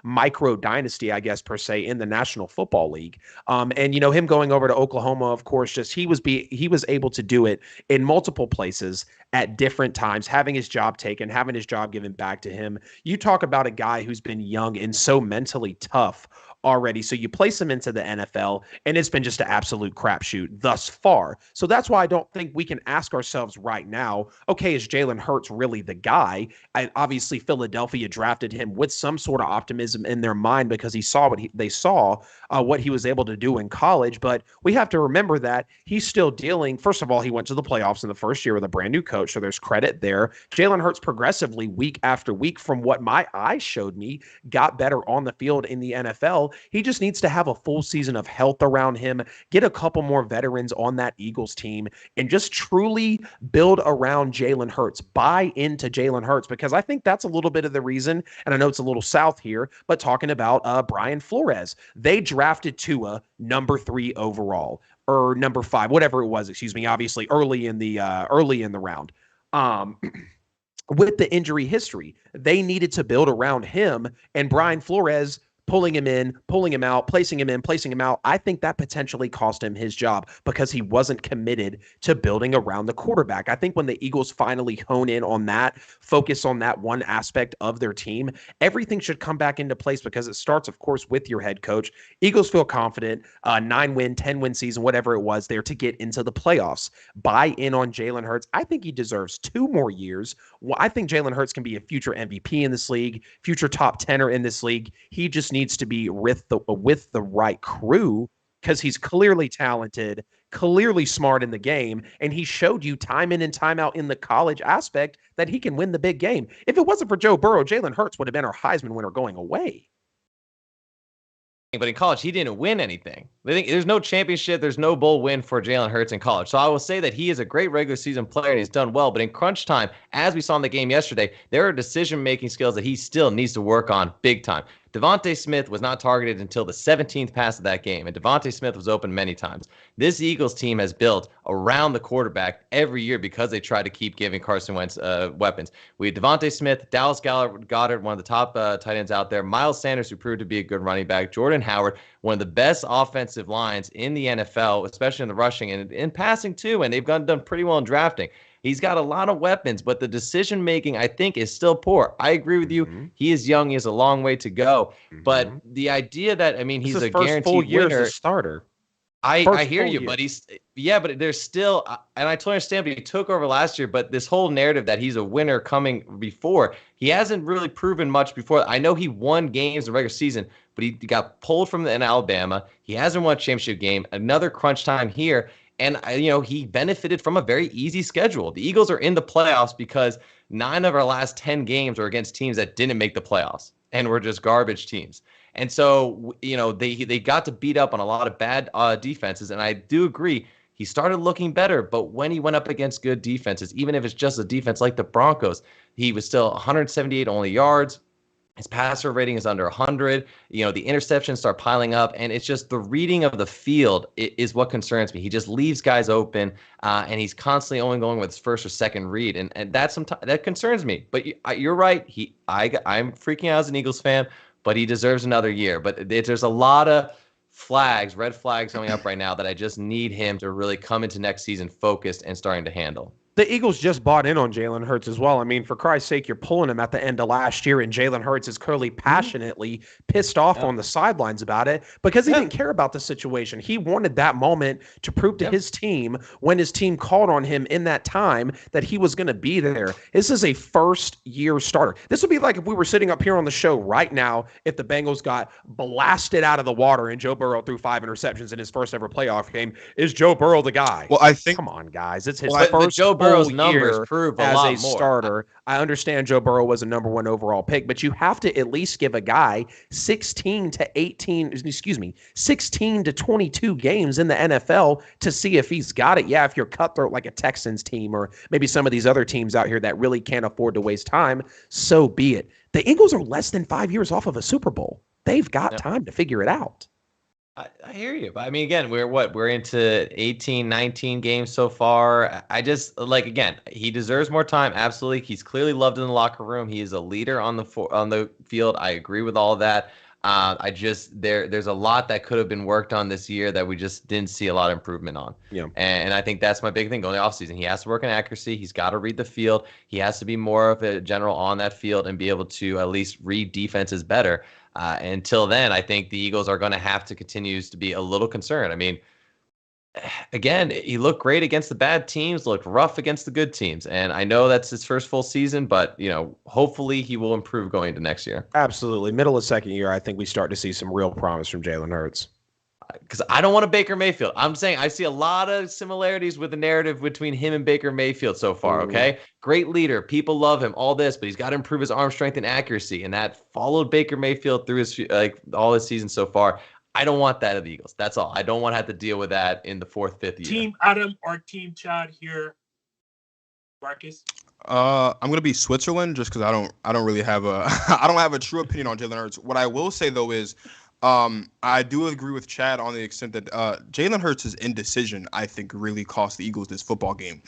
micro dynasty, I guess, per se, in the National Football League? Him going over to Oklahoma, of course, just he was able to do it in multiple places at different times, having his job taken, having his job given back to him. You talk about a guy who's been young and so mentally tough already. So you place him into the NFL, and it's been just an absolute crapshoot thus far. So that's why I don't think we can ask ourselves right now, okay, is Jalen Hurts really the guy? Obviously, Philadelphia drafted him with some sort of optimism in their mind because he saw what he was able to do in college. But we have to remember that he's still dealing. First of all, he went to the playoffs in the first year with a brand new coach, so there's credit there. Jalen Hurts progressively, week after week, from what my eyes showed me, got better on the field in the NFL. He just needs to have a full season of health around him, get a couple more veterans on that Eagles team, and just truly build around Jalen Hurts, buy into Jalen Hurts, because I think that's a little bit of the reason, and I know it's a little south here, but talking about Brian Flores, they drafted Tua number 3 overall, or number 5, whatever it was, obviously early in the round. With the injury history, they needed to build around him, and Brian Flores pulling him in, pulling him out, placing him in, placing him out. I think that potentially cost him his job because he wasn't committed to building around the quarterback. I think when the Eagles finally hone in on that, focus on that one aspect of their team, everything should come back into place because it starts, of course, with your head coach. Eagles feel confident, 9-win, 10-win season, whatever it was there to get into the playoffs. Buy in on Jalen Hurts. I think he deserves 2 more years. Well, I think Jalen Hurts can be a future MVP in this league, future top 10er in this league. He just needs to be with the right crew because he's clearly talented, clearly smart in the game, and he showed you time in and time out in the college aspect that he can win the big game. If it wasn't for Joe Burrow, Jalen Hurts would have been our Heisman winner going away. But in college, he didn't win anything. There's no championship. There's no bowl win for Jalen Hurts in college. So I will say that he is a great regular season player and he's done well. But in crunch time, as we saw in the game yesterday, there are decision-making skills that he still needs to work on big time. Davante Smith was not targeted until the 17th pass of that game, and Davante Smith was open many times. This Eagles team has built around the quarterback every year because they try to keep giving Carson Wentz weapons. We had Davante Smith, Dallas Goedert, one of the top tight ends out there, Miles Sanders, who proved to be a good running back, Jordan Howard, one of the best offensive lines in the NFL, especially in the rushing and in passing too, and they've done pretty well in drafting. He's got a lot of weapons, but the decision-making, I think, is still poor. I agree with you. He is young. He has a long way to go. But the idea that, I mean, he's a guaranteed full year winner. as a starter. I hear you, but but there's still, and I totally understand, but he took over last year, but this whole narrative that he's a winner coming before, he hasn't really proven much before. I know he won games in the regular season, but he got pulled from in Alabama. He hasn't won a championship game. Another crunch time here. And, he benefited from a very easy schedule. The Eagles are in the playoffs because 9 of our last 10 games are against teams that didn't make the playoffs and were just garbage teams. And so, they got to beat up on a lot of bad defenses. And I do agree, he started looking better. But when he went up against good defenses, even if it's just a defense like the Broncos, he was still 178 only yards. His passer rating is under 100. The interceptions start piling up, and it's just the reading of the field is what concerns me. He just leaves guys open, and he's constantly only going with his first or second read, and that concerns me. But you're right. I'm freaking out as an Eagles fan, but he deserves another year. But there's a lot of red flags coming up right now that I just need him to really come into next season focused and starting to handle. The Eagles just bought in on Jalen Hurts as well. I mean, for Christ's sake, you're pulling him at the end of last year, and Jalen Hurts is clearly passionately pissed off on the sidelines about it because he didn't care about the situation. He wanted that moment to prove to his team, when his team called on him in that time, that he was going to be there. This is a first-year starter. This would be like if we were sitting up here on the show right now if the Bengals got blasted out of the water and Joe Burrow threw 5 interceptions in his first ever playoff game. Is Joe Burrow the guy? Well, I think. Come on, guys. It's his first Joe Burrow's numbers prove a lot as a more. starter. I understand Joe Burrow was a number 1 overall pick, but you have to at least give a guy 16 to 22 games in the NFL to see if he's got it. Yeah, if you're cutthroat like a Texans team or maybe some of these other teams out here that really can't afford to waste time, so be it. The Eagles are less than 5 years off of a Super Bowl. They've got time to figure it out. I hear you. But I mean, again, we're into 18, 19 games so far. I just again, he deserves more time. Absolutely. He's clearly loved in the locker room. He is a leader on the field. I agree with all of that. There's a lot that could have been worked on this year that we just didn't see a lot of improvement on. Yeah. And I think that's my big thing going the offseason. He has to work on accuracy. He's got to read the field. He has to be more of a general on that field and be able to at least read defenses better. Until then, I think the Eagles are going to have to continue to be a little concerned. I mean, again, he looked great against the bad teams, looked rough against the good teams. And I know that's his first full season, but, hopefully he will improve going into next year. Absolutely. Middle of second year, I think we start to see some real promise from Jalen Hurts. Because I don't want a Baker Mayfield. I'm saying I see a lot of similarities with the narrative between him and Baker Mayfield so far, okay? Great leader. People love him, all this, but he's got to improve his arm strength and accuracy. And that followed Baker Mayfield through his all his season so far. I don't want that of the Eagles. That's all. I don't want to have to deal with that in the 4th, 5th year. Team Adam or Team Chad here, Marcus? I'm gonna be Switzerland just because I don't really have I don't have a true opinion on Jalen Hurts. What I will say though is I do agree with Chad on the extent that Jalen Hurts' indecision, I think, really cost the Eagles this football game.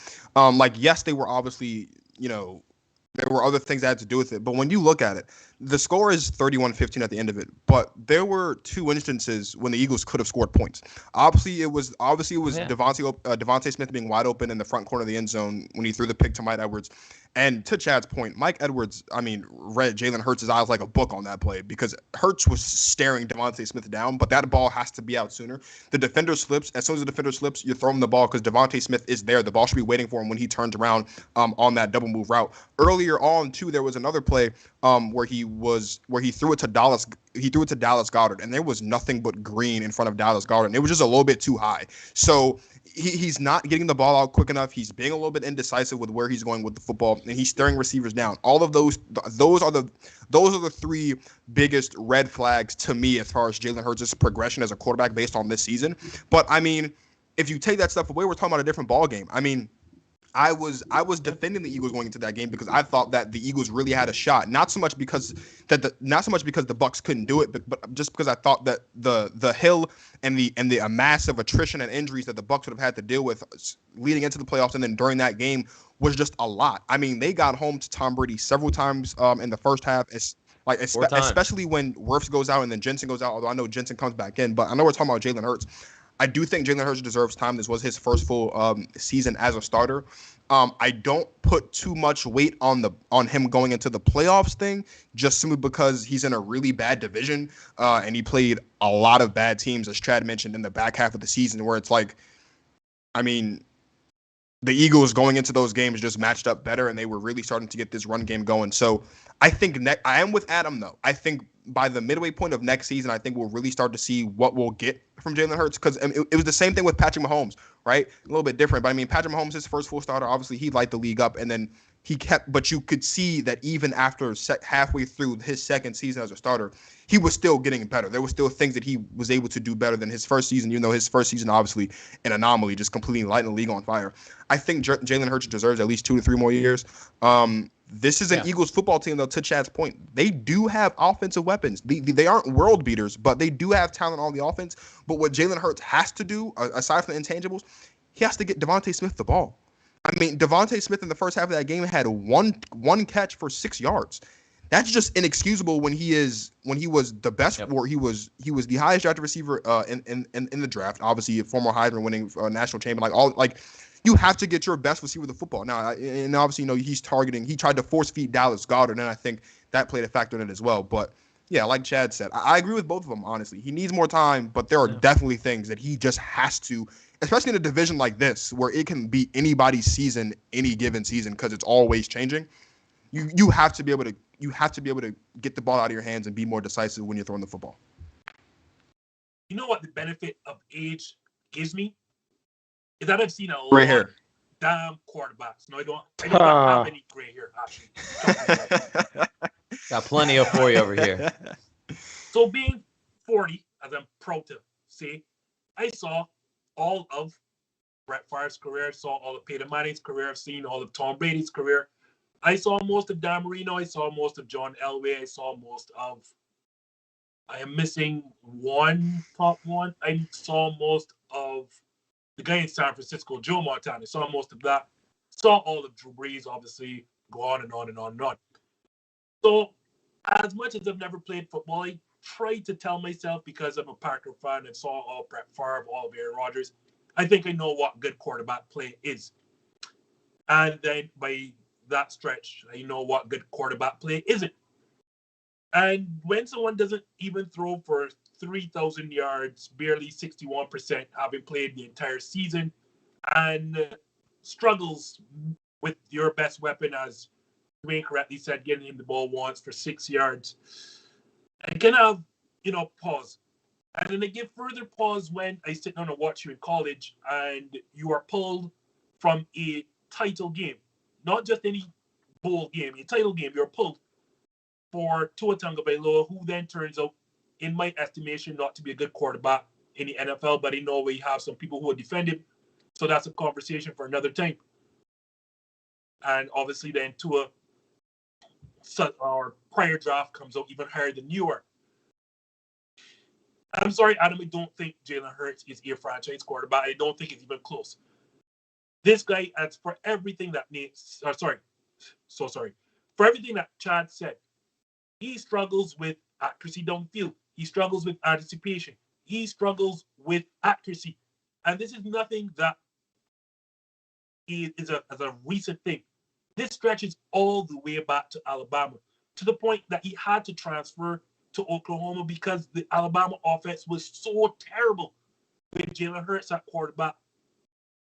Yes, they were obviously, there were other things that had to do with it. But when you look at it, the score is 31-15 at the end of it. But there were 2 instances when the Eagles could have scored points. Obviously, it was Davante Smith being wide open in the front corner of the end zone when he threw the pick to Mike Edwards. And to Chad's point, Mike Edwards, read Jalen Hurts' eyes like a book on that play because Hurts was staring Davante Smith down, but that ball has to be out sooner. The defender slips. As soon as the defender slips, you throw him the ball because Davante Smith is there. The ball should be waiting for him when he turns around on that double move route. Earlier on, too, there was another play where he threw it to Dallas. He threw it to Dallas Goedert, and there was nothing but green in front of Dallas Goedert. And it was just a little bit too high. So he's not getting the ball out quick enough. He's being a little bit indecisive with where he's going with the football, and he's staring receivers down. All of those are the 3 biggest red flags to me as far as Jalen Hurts' progression as a quarterback based on this season. But if you take that stuff away, we're talking about a different ball game. I was defending the Eagles going into that game because I thought that the Eagles really had a shot. Not so much because the Bucks couldn't do it, but just because I thought that the hill and the massive attrition and injuries that the Bucks would have had to deal with leading into the playoffs and then during that game was just a lot. I mean, they got home to Tom Brady several times in the first half. Especially when Wirfs goes out and then Jensen goes out, although I know Jensen comes back in. But I know we're talking about Jalen Hurts. I do think Jalen Hurts deserves time. This was his first full season as a starter. I don't put too much weight on him going into the playoffs thing, just simply because he's in a really bad division and he played a lot of bad teams, as Chad mentioned, in the back half of the season, where it's like, I mean, the Eagles going into those games just matched up better, and they were really starting to get this run game going. So I think I am with Adam, though. I think by the midway point of next season, I think we'll really start to see what we'll get from Jalen Hurts, because it was the same thing with Patrick Mahomes, right? A little bit different. But, I mean, Patrick Mahomes, his first full starter, obviously he light the league up, and then but you could see that even after halfway through his second season as a starter, he was still getting better. There were still things that he was able to do better than his first season, even though his first season, obviously, an anomaly, just completely lighting the league on fire. I think Jalen Hurts deserves at least 2 to 3 more years. This is an Eagles football team, though, to Chad's point. They do have offensive weapons. They aren't world beaters, but they do have talent on the offense. But what Jalen Hurts has to do, aside from the intangibles, he has to get Davante Smith the ball. I mean, Davante Smith in the first half of that game had one catch for 6 yards. That's just inexcusable when he was the best, or he was the highest drafted receiver in the draft. Obviously, a former Heisman winning national champion. You have to get your best receiver the football. Now, and obviously, he tried to force feed Dallas Goedert, and I think that played a factor in it as well. But yeah, like Chad said, I agree with both of them, honestly. He needs more time, but there are definitely things that he just has to, especially in a division like this, where it can be anybody's season, any given season, because it's always changing. You have to be able to get the ball out of your hands and be more decisive when you're throwing the football. You know what the benefit of age gives me? Is that I've seen a lot Gray hair. of damn quarterbacks. No, I don't have any gray hair, actually. Got plenty of for you over here. So being 40, as I'm proud to say, I saw all of Brett Favre's career, saw all of Peyton Manning's career, I've seen all of Tom Brady's career. I saw most of Dan Marino, I saw most of John Elway, I am missing one top one. I saw most of the guy in San Francisco, Joe Montana. I saw most of that. Saw all of Drew Brees, obviously, go on and on and on and on. So, as much as I've never played football, I try to tell myself, because I'm a Packer fan and saw all Brett Favre, all of Aaron Rodgers, I think I know what good quarterback play is. And then by that stretch, I know what good quarterback play isn't. And when someone doesn't even throw for 3,000 yards, barely 61%, having played the entire season, and struggles with your best weapon, as Dwayne correctly said, getting him the ball once for 6 yards, I can have, pause. And then I give further pause when I sit down and watch you in college and you are pulled from a title game, not just any bowl game, a title game. You're pulled for Tua Tagovailoa, who then turns out, in my estimation, not to be a good quarterback in the NFL, but I know we have some people who will defend him. So that's a conversation for another time. And obviously then Tua, our prior draft, comes out even higher than you are. I'm sorry, Adam, I don't think Jalen Hurts is a franchise quarterback. I don't think it's even close. This guy, as for everything that for everything that Chad said, he struggles with accuracy downfield. He struggles with anticipation. He struggles with accuracy. And this is nothing that is a recent thing. This stretches all the way back to Alabama, to the point that he had to transfer to Oklahoma because the Alabama offense was so terrible with Jalen Hurts at quarterback.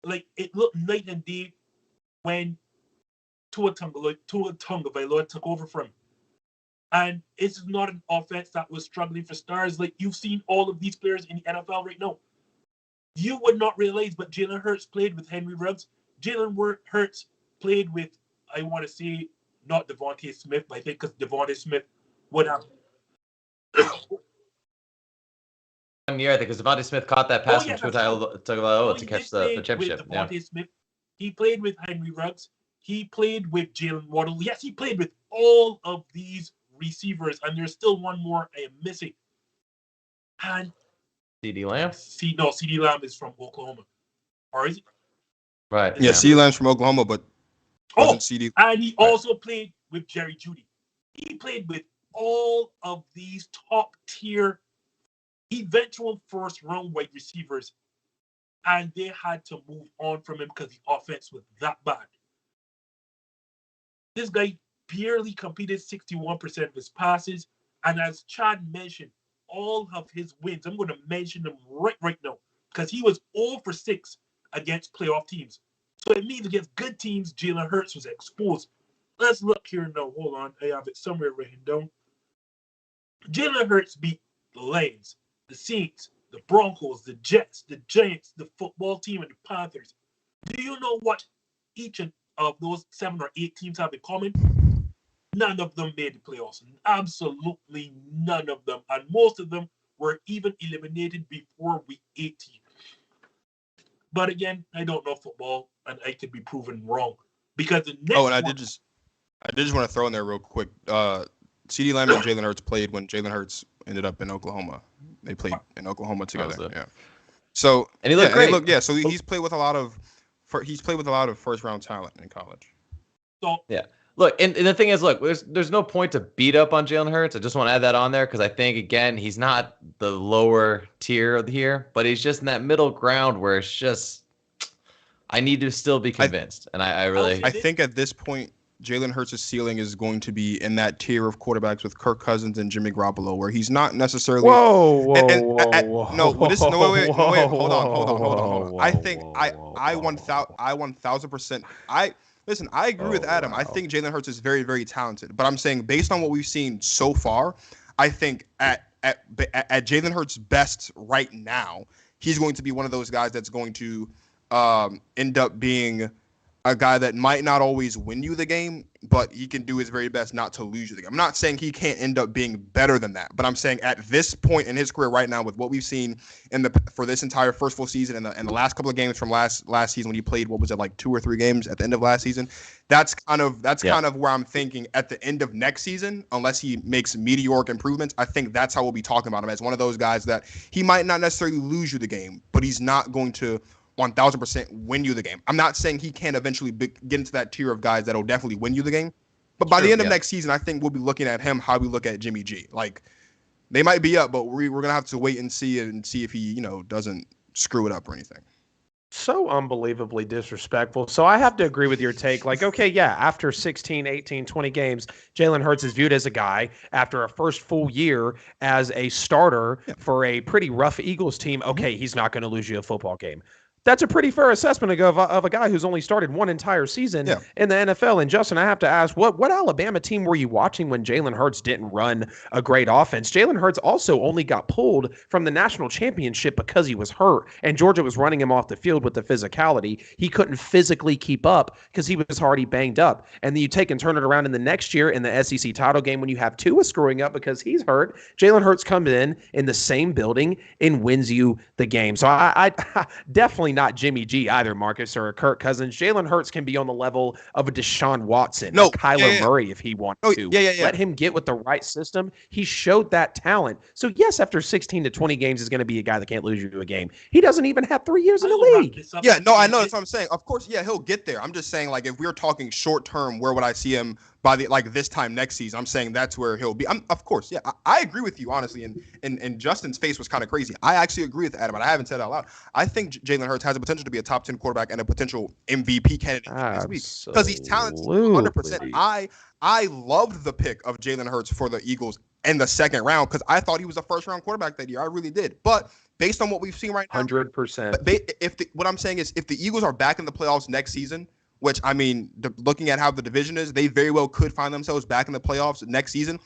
Like, it looked night and day when Tua Tagovailoa took over from him. And this is not an offense that was struggling for stars. Like, you've seen all of these players in the NFL right now. You would not realize, but Jalen Hurts played with Henry Ruggs. Jalen Hurts played with, I want to say, not Davante Smith, but I think because Davante Smith would have. 1 year, I think, because Davante Smith caught that pass from Tua Tagovailoa to catch the championship. With Davante Smith, He played with Henry Ruggs. He played with Jalen Waddle. Yes, he played with all of these receivers, and there's still one more I am missing. And CeeDee Lamb? CeeDee Lamb is from Oklahoma. Or is it? Right. Yeah, CeeDee Lamb's from Oklahoma, but wasn't CeeDee. And he also played with Jerry Jeudy. He played with all of these top-tier, eventual first-round wide receivers, and they had to move on from him because the offense was that bad. This guy barely completed 61% of his passes, and as Chad mentioned, all of his wins, I'm going to mention them right now, because he was 0 for 6 against playoff teams. So it means against good teams, Jalen Hurts was exposed. Let's look here now. Hold on. I have it somewhere written down. Jalen Hurts beat the Lions, the Saints, the Broncos, the Jets, the Giants, the football team, and the Panthers. Do you know what each of those 7 or 8 teams have in common? None of them made the playoffs. Absolutely none of them. And most of them were even eliminated before week 18. But again, I don't know football, and I could be proven wrong. Because the next I did just want to throw in there real quick. CeeDee Lamb and Jalen Hurts played when Jalen Hurts ended up in Oklahoma. They played in Oklahoma together. Yeah. So and he looked great. So he's played with a lot of first round talent in college. So yeah. Look, and the thing is, look, there's no point to beat up on Jalen Hurts. I just want to add that on there because I think, again, he's not the lower tier here, but he's just in that middle ground where it's just I need to still be convinced. I think at this point, Jalen Hurts' ceiling is going to be in that tier of quarterbacks with Kirk Cousins and Jimmy Garoppolo, where he's not necessarily. Whoa! Wait, hold on. I think I 1,000%. Listen, I agree with Adam. Wow. I think Jalen Hurts is very, very talented. But I'm saying based on what we've seen so far, I think at Jalen Hurts' best right now, he's going to be one of those guys that's going to end up being a guy that might not always win you the game, but he can do his very best not to lose you the game. I'm not saying he can't end up being better than that, but I'm saying at this point in his career right now, with what we've seen for this entire first full season and the last couple of games from last season when he played, what was it, like 2 or 3 games at the end of last season, that's kind of where I'm thinking at the end of next season, unless he makes meteoric improvements, I think that's how we'll be talking about him, as one of those guys that he might not necessarily lose you the game, but he's not going to 1,000% win you the game. I'm not saying he can't eventually get into that tier of guys that'll definitely win you the game. But by the end of next season, I think we'll be looking at him how we look at Jimmy G. Like, they might be up, but we're going to have to wait and see if he, doesn't screw it up or anything. So unbelievably disrespectful. So I have to agree with your take. Like, okay, yeah, after 16, 18, 20 games, Jalen Hurts is viewed as a guy after a first full year as a starter for a pretty rough Eagles team. Okay, he's not going to lose you a football game. That's a pretty fair assessment of a guy who's only started one entire season in the NFL. And Justin, I have to ask, what Alabama team were you watching when Jalen Hurts didn't run a great offense? Jalen Hurts also only got pulled from the national championship because he was hurt, and Georgia was running him off the field with the physicality. He couldn't physically keep up because he was already banged up. And then you take and turn it around in the next year in the SEC title game when you have Tua screwing up because he's hurt. Jalen Hurts comes in the same building and wins you the game. So I definitely not Jimmy G either, Marcus, or Kirk Cousins. Jalen Hurts can be on the level of a Deshaun Watson, or Kyler Murray if he wanted to. Let him get with the right system. He showed that talent. So yes, after 16 to 20 games, is going to be a guy that can't lose you a game. He doesn't even have 3 years in the league. Yeah, no, I know. That's what I'm saying. Of course, yeah, he'll get there. I'm just saying, like, if we're talking short term, where would I see him by this time next season? I'm saying that's where he'll be. Of course, yeah, I agree with you, honestly. And Justin's face was kind of crazy. I actually agree with Adam, but I haven't said it out loud. I think Jalen Hurts has the potential to be a top 10 quarterback and a potential MVP candidate next week because he's talented 100%. I loved the pick of Jalen Hurts for the Eagles in the second round because I thought he was a first round quarterback that year. I really did. But based on what we've seen right now, 100%. What I'm saying is, if the Eagles are back in the playoffs next season, which, I mean, looking at how the division is, they very well could find themselves back in the playoffs next season.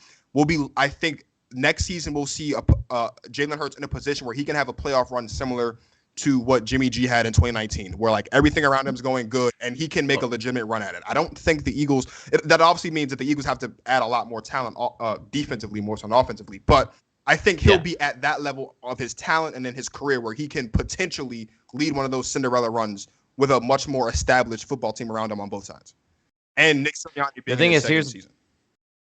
I think next season we'll see Jalen Hurts in a position where he can have a playoff run similar to what Jimmy G had in 2019, where like everything around him is going good and he can make a legitimate run at it. I don't think the Eagles, that obviously means that the Eagles have to add a lot more talent defensively more so than offensively, but I think he'll be at that level of his talent and in his career where he can potentially lead one of those Cinderella runs with a much more established football team around him on both sides. And Nick Sirianni being in his second season.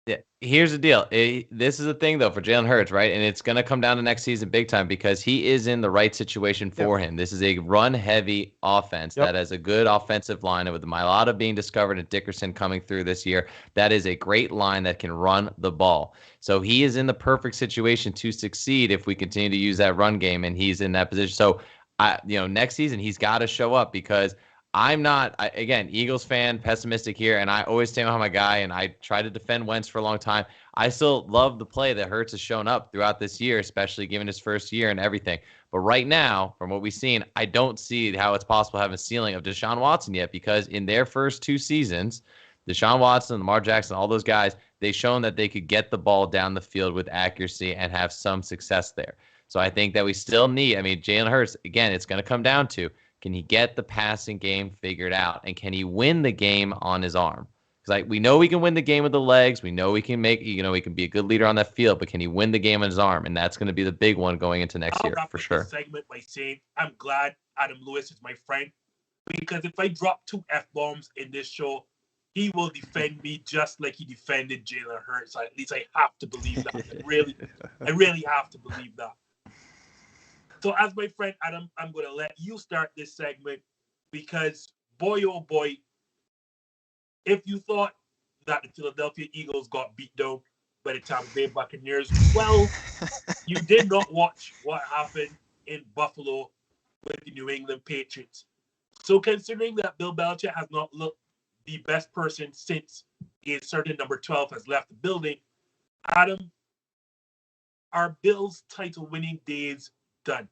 Yeah, here's the deal. This is the thing, though, for Jalen Hurts, right? And it's going to come down to next season big time because he is in the right situation for him. This is a run-heavy offense that has a good offensive line. And with Mailata being discovered and Dickerson coming through this year, that is a great line that can run the ball. So he is in the perfect situation to succeed if we continue to use that run game, and he's in that position. So, next season, he's got to show up because – I'm not, again, Eagles fan, pessimistic here, and I always stand behind my guy, and I try to defend Wentz for a long time. I still love the play that Hurts has shown up throughout this year, especially given his first year and everything. But right now, from what we've seen, I don't see how it's possible to have a ceiling of Deshaun Watson yet, because in their first 2 seasons, Deshaun Watson, Lamar Jackson, all those guys, they've shown that they could get the ball down the field with accuracy and have some success there. So I think that we still need, Jalen Hurts, again, it's going to come down to, can he get the passing game figured out? And can he win the game on his arm? Because we know he can win the game with the legs. We know he can he can be a good leader on that field, but can he win the game on his arm? And that's going to be the big one going into next year, for sure. I'll wrap up this segment by saying I'm glad Adam Lewis is my friend, because if I drop 2 F-bombs in this show, he will defend me just like he defended Jalen Hurts. At least I have to believe that. I really have to believe that. So as my friend Adam, I'm going to let you start this segment because, boy, oh boy, if you thought that the Philadelphia Eagles got beat down by the Tampa Bay Buccaneers, well, you did not watch what happened in Buffalo with the New England Patriots. So considering that Bill Belichick has not looked the best person since a certain number 12 has left the building, Adam, are Bill's title-winning days done?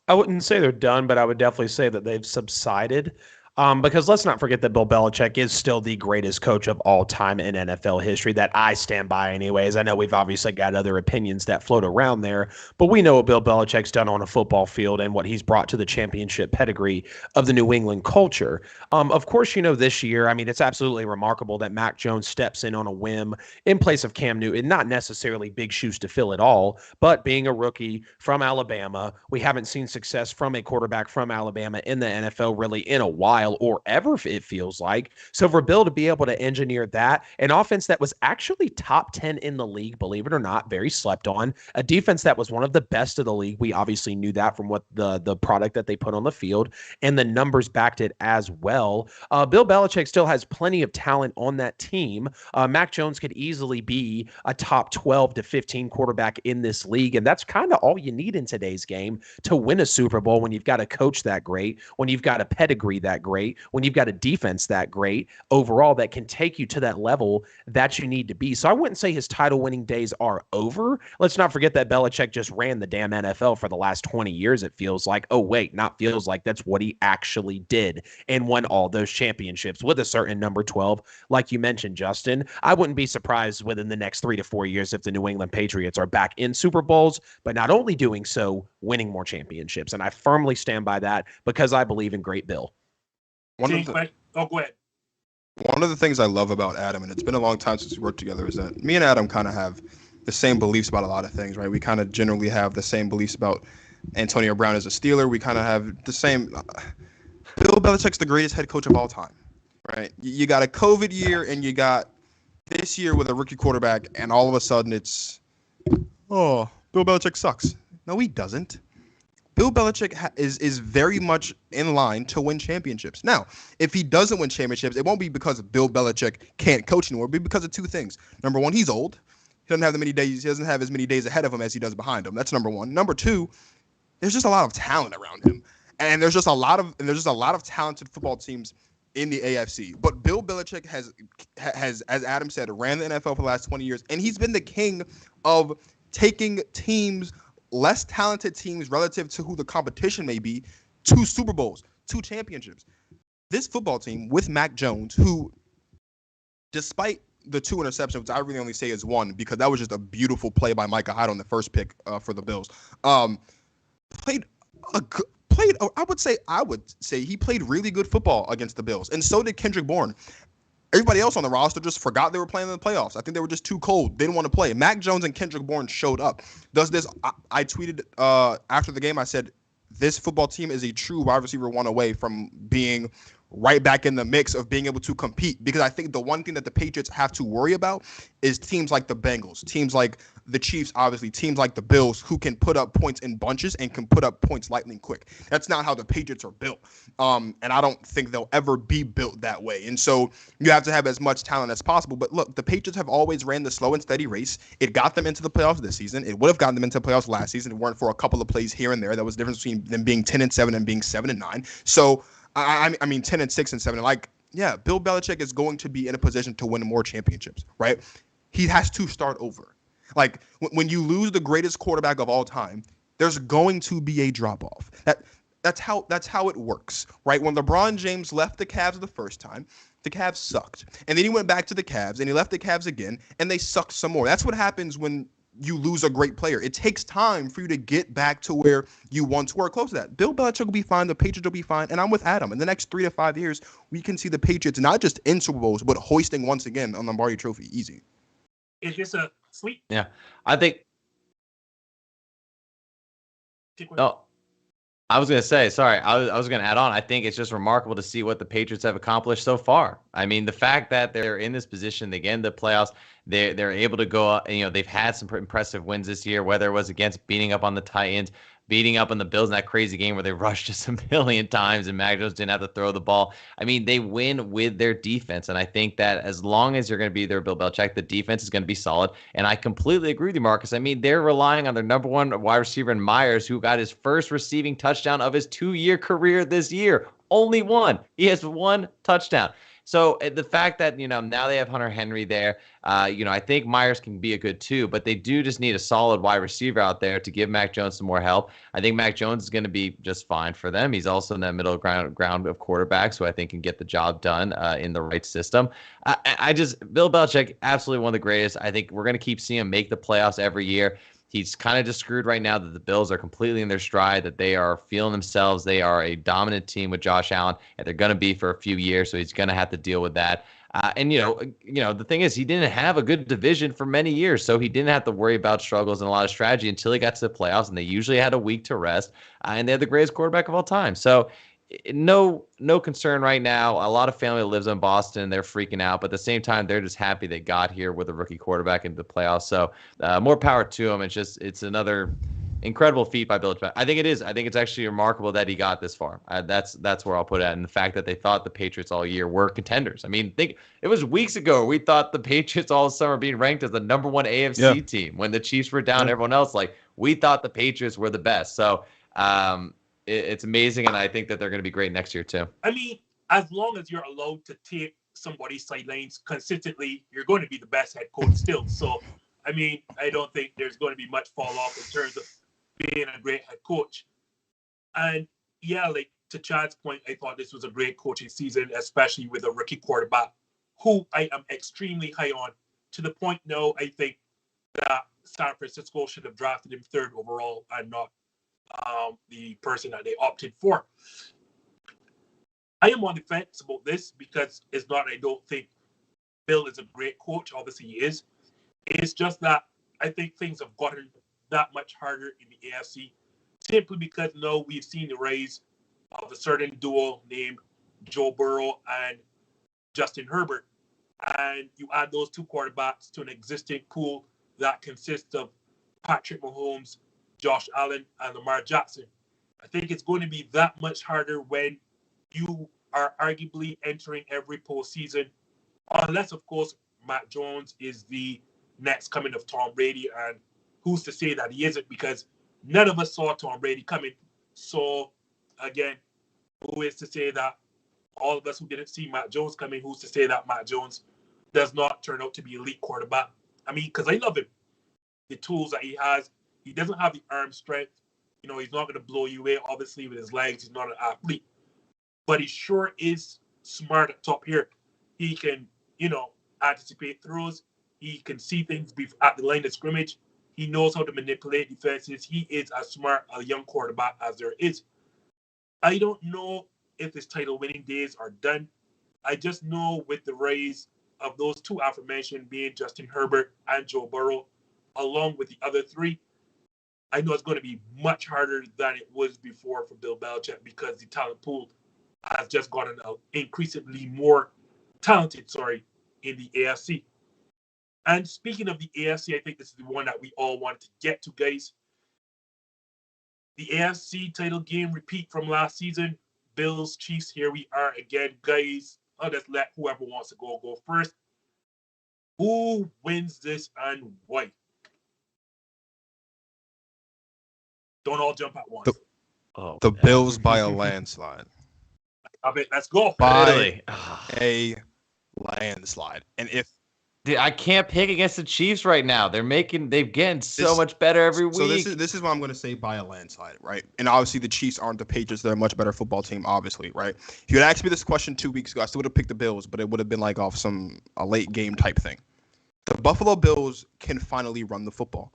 I wouldn't say they're done, but I would definitely say that they've subsided. Because let's not forget that Bill Belichick is still the greatest coach of all time in NFL history, that I stand by anyways. I know we've obviously got other opinions that float around there, but we know what Bill Belichick's done on a football field and what he's brought to the championship pedigree of the New England culture. Of course, this year, it's absolutely remarkable that Mac Jones steps in on a whim in place of Cam Newton. Not necessarily big shoes to fill at all, but being a rookie from Alabama, we haven't seen success from a quarterback from Alabama in the NFL really in a while, or ever, it feels like. So for Bill to be able to engineer that, an offense that was actually top 10 in the league, believe it or not, very slept on, a defense that was one of the best of the league. We obviously knew that from what the product that they put on the field, and the numbers backed it as well. Bill Belichick still has plenty of talent on that team. Mac Jones could easily be a top 12 to 15 quarterback in this league, and that's kind of all you need in today's game to win a Super Bowl, when you've got a coach that great, when you've got a pedigree that great, when you've got a defense that great overall that can take you to that level that you need to be. So I wouldn't say his title-winning days are over. Let's not forget that Belichick just ran the damn NFL for the last 20 years, it feels like. Oh, wait, not feels like. That's what he actually did, and won all those championships with a certain number 12, like you mentioned, Justin. I wouldn't be surprised within the next 3 to 4 years if the New England Patriots are back in Super Bowls, but not only doing so, winning more championships. And I firmly stand by that because I believe in great Bill. Go ahead. One of the things I love about Adam, and it's been a long time since we worked together, is that me and Adam kind of have the same beliefs about a lot of things, right? We kind of generally have the same beliefs about Antonio Brown as a Steeler. We kind of have the same. Bill Belichick's the greatest head coach of all time, right? You got a COVID year, and you got this year with a rookie quarterback, and all of a sudden it's, Bill Belichick sucks. No, he doesn't. Bill Belichick is very much in line to win championships. Now, if he doesn't win championships, it won't be because Bill Belichick can't coach anymore. It'll be because of 2 things. Number 1, he's old. He doesn't have as many days ahead of him as he does behind him. That's number 1. Number 2, there's just a lot of talent around him, and there's just a lot of talented football teams in the AFC. But Bill Belichick has, as Adam said, ran the NFL for the last 20 years, and he's been the king of taking teams, less talented teams relative to who the competition may be, 2 Super Bowls, 2 championships. This football team with Mac Jones, who, despite the 2 interceptions, which I really only say is 1 because that was just a beautiful play by Micah Hyde on the first pick for the Bills, I would say he played really good football against the Bills, and so did Kendrick Bourne. Everybody else on the roster just forgot they were playing in the playoffs. I think they were just too cold. They didn't want to play. Mac Jones and Kendrick Bourne showed up. I tweeted after the game, I said, this football team is a true wide receiver one away from being right back in the mix of being able to compete. Because I think the one thing that the Patriots have to worry about is teams like the Bengals, teams like the Chiefs, obviously, teams like the Bills, who can put up points in bunches and can put up points lightning quick. That's not how the Patriots are built. And I don't think they'll ever be built that way. And so you have to have as much talent as possible. But look, the Patriots have always ran the slow and steady race. It got them into the playoffs this season. It would have gotten them into the playoffs last season. It weren't for a couple of plays here and there. That was the difference between them being 10-7 and being 7-9. So I mean 10-6 and 7. Like, yeah, Bill Belichick is going to be in a position to win more championships, right? He has to start over. Like, when you lose the greatest quarterback of all time, there's going to be a drop off. That's how it works, right? When LeBron James left the Cavs the first time, the Cavs sucked, and then he went back to the Cavs and he left the Cavs again, and they sucked some more. That's what happens when you lose a great player. It takes time for you to get back to where you once were, close to that. Bill Belichick will be fine. The Patriots will be fine. And I'm with Adam. In the next 3 to 5 years, we can see the Patriots not just in Super Bowls, but hoisting once again on the Lombardi Trophy. Easy. Is this a sweep? Yeah, I think. No, I was going to say, sorry, I was going to add on. I think it's just remarkable to see what the Patriots have accomplished so far. I mean, the fact that they're in this position, they get into the playoffs, they're able to go, they've had some impressive wins this year, whether it was against beating up on the Titans, beating up on the Bills in that crazy game where they rushed us a million times and Mac Jones didn't have to throw the ball. I mean, they win with their defense. And I think that as long as you're going to be there, Bill Belichick, the defense is going to be solid. And I completely agree with you, Marcus. I mean, they're relying on their number one wide receiver in Myers, who got his first receiving touchdown of his 2-year career this year. Only one. He has 1 touchdown. So the fact that, now they have Hunter Henry there, I think Myers can be a good 2, but they do just need a solid wide receiver out there to give Mac Jones some more help. I think Mac Jones is going to be just fine for them. He's also in that middle ground of quarterbacks who I think can get the job done in the right system. Bill Belichick, absolutely one of the greatest. I think we're going to keep seeing him make the playoffs every year. He's kind of just screwed right now that the Bills are completely in their stride, that they are feeling themselves. They are a dominant team with Josh Allen, and they're going to be for a few years, so he's going to have to deal with that. The thing is, he didn't have a good division for many years, so he didn't have to worry about struggles and a lot of strategy until he got to the playoffs, and they usually had a week to rest, and they're the greatest quarterback of all time. So no concern right now. A lot of family lives in Boston, and they're freaking out, but at the same time, they're just happy they got here with a rookie quarterback into the playoffs. So more power to him. It's another incredible feat by Bill Belichick. I think it is. I think it's actually remarkable that he got this far. That's where I'll put it at. And the fact that they thought the Patriots all year were contenders. I mean, think it was weeks ago we thought the Patriots all summer being ranked as the number 1 AFC team when the Chiefs were down. Everyone else, we thought the Patriots were the best. So it's amazing, and I think that they're going to be great next year too. I mean, as long as you're allowed to take somebody's sidelines consistently, you're going to be the best head coach still. So, I mean, I don't think there's going to be much fall off in terms of being a great head coach. And yeah, to Chad's point, I thought this was a great coaching season, especially with a rookie quarterback who I am extremely high on, to the point now I think that San Francisco should have drafted him 3rd overall and not the person that they opted for. I am on the fence about this because it's not, I don't think Bill is a great coach. Obviously he is. It's just that I think things have gotten that much harder in the AFC simply because now we've seen the rise of a certain duo named Joe Burrow and Justin Herbert. And you add those 2 quarterbacks to an existing pool that consists of Patrick Mahomes, Josh Allen, and Lamar Jackson. I think it's going to be that much harder when you are arguably entering every postseason, unless, of course, Mac Jones is the next coming of Tom Brady, and who's to say that he isn't, because none of us saw Tom Brady coming. So, again, who is to say that all of us who didn't see Mac Jones coming, who's to say that Mac Jones does not turn out to be elite quarterback? I mean, because I love him. The tools that he has. He doesn't have the arm strength. He's not going to blow you away, obviously, with his legs. He's not an athlete. But he sure is smart at top here. He can, anticipate throws. He can see things at the line of scrimmage. He knows how to manipulate defenses. He is as smart a young quarterback as there is. I don't know if his title winning days are done. I just know with the rise of those 2 aforementioned being Justin Herbert and Joe Burrow, along with the other 3, I know it's going to be much harder than it was before for Bill Belichick because the talent pool has just gotten increasingly more talented, in the AFC. And speaking of the AFC, I think this is the one that we all want to get to, guys. The AFC title game repeat from last season. Bills, Chiefs, here we are again, guys. I'll just let whoever wants to go first. Who wins this and why? Don't all jump at once. The Bills by a landslide. I bet. Let's go. By a landslide. And if Dude, I can't pick against the Chiefs right now. They're getting so much better every week. So this is what I'm going to say by a landslide, right? And obviously the Chiefs aren't the Patriots. They're a much better football team, obviously, right? If you had asked me this question 2 weeks ago, I still would have picked the Bills, but it would have been like off a late game type thing. The Buffalo Bills can finally run the football.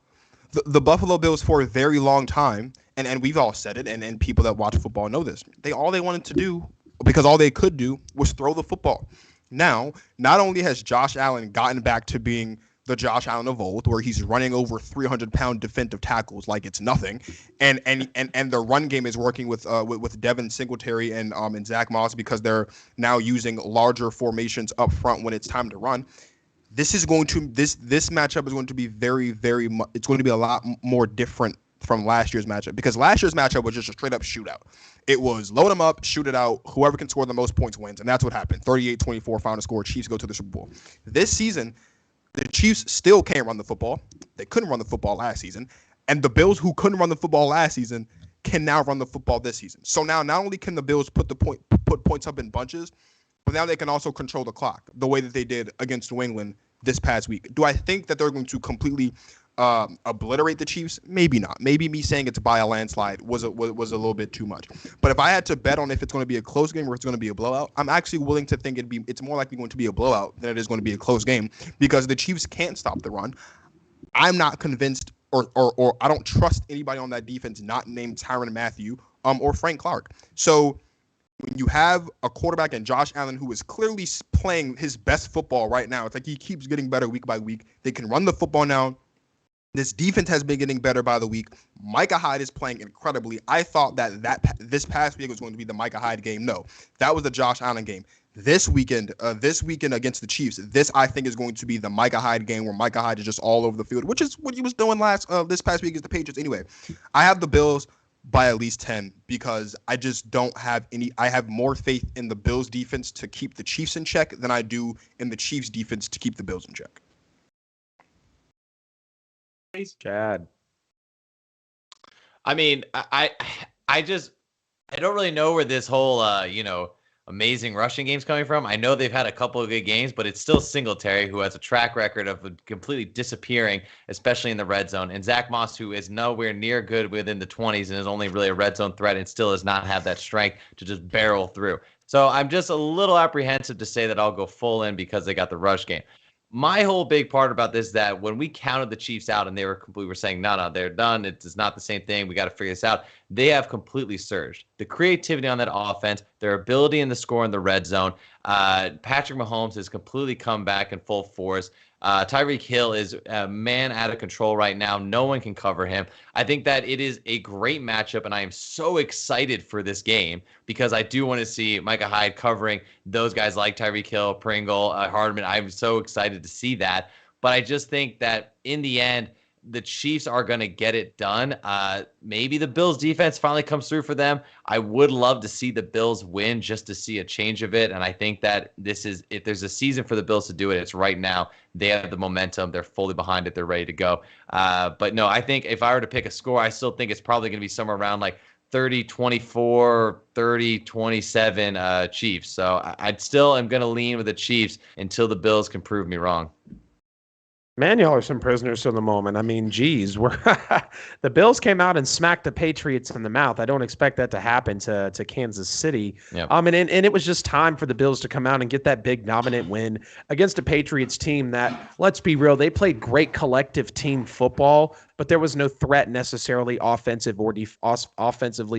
The Buffalo Bills for a very long time, and we've all said it, and people that watch football know this. All they wanted to do, because all they could do, was throw the football. Now, not only has Josh Allen gotten back to being the Josh Allen of old, where he's running over 300-pound defensive tackles like it's nothing, and the run game is working with Devin Singletary and Zach Moss because they're now using larger formations up front when it's time to run. This matchup is going to be very, very much. It's going to be a lot more different from last year's matchup because last year's matchup was just a straight up shootout. It was load them up, shoot it out. Whoever can score the most points wins, and that's what happened. 38-24 final score. Chiefs go to the Super Bowl. This season, the Chiefs still can't run the football. They couldn't run the football last season, and the Bills, who couldn't run the football last season, can now run the football this season. So now, not only can the Bills put points up in bunches, but now they can also control the clock the way that they did against New England this past week. Do I think that they're going to completely obliterate the Chiefs? Maybe not. Maybe me saying it's by a landslide was a little bit too much. But if I had to bet on if it's going to be a close game or it's going to be a blowout, I'm actually willing to think it's more likely going to be a blowout than it is going to be a close game because the Chiefs can't stop the run. I'm not convinced or I don't trust anybody on that defense not named Tyrann Mathieu or Frank Clark. So when you have a quarterback in Josh Allen who is clearly playing his best football right now, it's like he keeps getting better week by week. They can run the football now. This defense has been getting better by the week. Micah Hyde is playing incredibly. I thought that this past week was going to be the Micah Hyde game. No, that was the Josh Allen game. This weekend against the Chiefs, this I think is going to be the Micah Hyde game where Micah Hyde is just all over the field, which is what he was doing this past week against the Patriots. Anyway, I have the Bills by at least 10 because I just don't have any. I have more faith in the Bills defense to keep the Chiefs in check than I do in the Chiefs defense to keep the Bills in check. Chad. I mean, I don't really know where this whole amazing rushing game's coming from. I know they've had a couple of good games, but it's still Singletary who has a track record of completely disappearing, especially in the red zone, and Zach Moss, who is nowhere near good within the 20s and is only really a red zone threat and still does not have that strength to just barrel through. So I'm just a little apprehensive to say that I'll go full in because they got the rush game. My whole big part about this is that when we counted the Chiefs out and we were saying, no, they're done. It's not the same thing. We got to figure this out. They have completely surged. The creativity on that offense, their ability in the score in the red zone. Patrick Mahomes has completely come back in full force. Tyreek Hill is a man out of control right now. No one can cover him. I think that it is a great matchup, and I am so excited for this game because I do want to see Micah Hyde covering those guys like Tyreek Hill, Pringle, Hardman. I'm so excited to see that. But I just think that in the end, the Chiefs are going to get it done. Maybe the Bills defense finally comes through for them. I would love to see the Bills win just to see a change of it. And I think that if there's a season for the Bills to do it, it's right now. They have the momentum. They're fully behind it. They're ready to go. But no, I think if I were to pick a score, I still think it's probably going to be somewhere around like 30-24, 30-27 Chiefs. So I still am going to lean with the Chiefs until the Bills can prove me wrong. Man, y'all are some prisoners to the moment. I mean, geez, the Bills came out and smacked the Patriots in the mouth. I don't expect that to happen to Kansas City. Yep. And it was just time for the Bills to come out and get that big dominant win against a Patriots team that, let's be real, they played great collective team football, but there was no threat necessarily offensively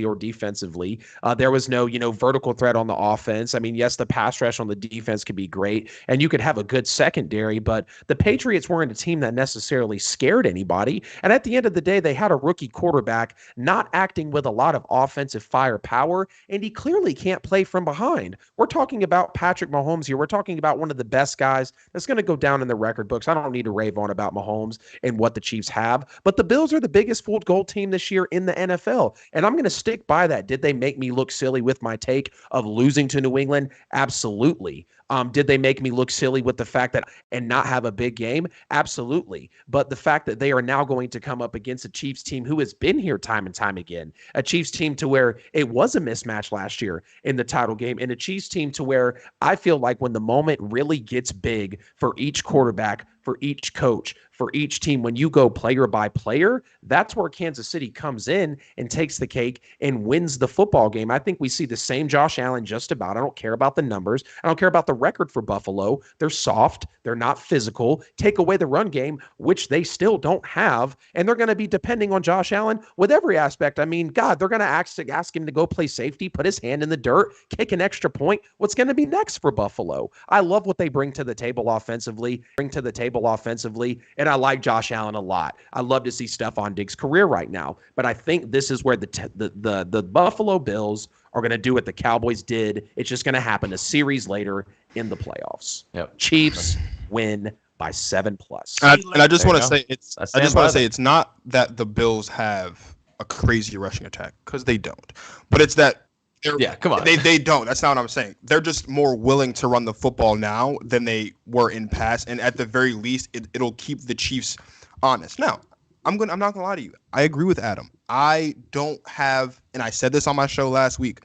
or defensively. There was no, vertical threat on the offense. I mean, yes, the pass rush on the defense could be great, and you could have a good secondary, but the Patriots weren't a team that necessarily scared anybody. And at the end of the day, they had a rookie quarterback not acting with a lot of offensive firepower, and he clearly can't play from behind. We're talking about Patrick Mahomes here. We're talking about one of the best guys that's going to go down in the record books. I don't need to rave on about Mahomes and what the Chiefs have, but the Bills are the biggest field goal team this year in the NFL, and I'm going to stick by that. Did they make me look silly with my take of losing to New England? Absolutely. Did they make me look silly with the fact that and not have a big game? Absolutely. But the fact that they are now going to come up against a Chiefs team who has been here time and time again, a Chiefs team to where it was a mismatch last year in the title game, and a Chiefs team to where I feel like when the moment really gets big for each quarterback, for each coach, for each team, when you go player by player, that's where Kansas City comes in and takes the cake and wins the football game. I think we see the same Josh Allen just about. I don't care about the numbers. I don't care about the record for Buffalo. They're soft. They're not physical. Take away the run game, which they still don't have, and they're going to be depending on Josh Allen with every aspect. I mean, God, they're going to ask him to go play safety, put his hand in the dirt, kick an extra point. What's going to be next for Buffalo? I love what they bring to the table offensively, and I like Josh Allen a lot. I love to see Stephon Diggs' career right now, but I think this is where the Buffalo Bills are going to do what the Cowboys did. It's just going to happen a series later in the playoffs. Yep. Chiefs win by 7+. And I just want to say it's not that the Bills have a crazy rushing attack, because they don't, but it's that. Come on. They don't. That's not what I'm saying. They're just more willing to run the football now than they were in past, and at the very least, it'll keep the Chiefs honest. Now, I'm not gonna lie to you. I agree with Adam. I don't have, and I said this on my show last week,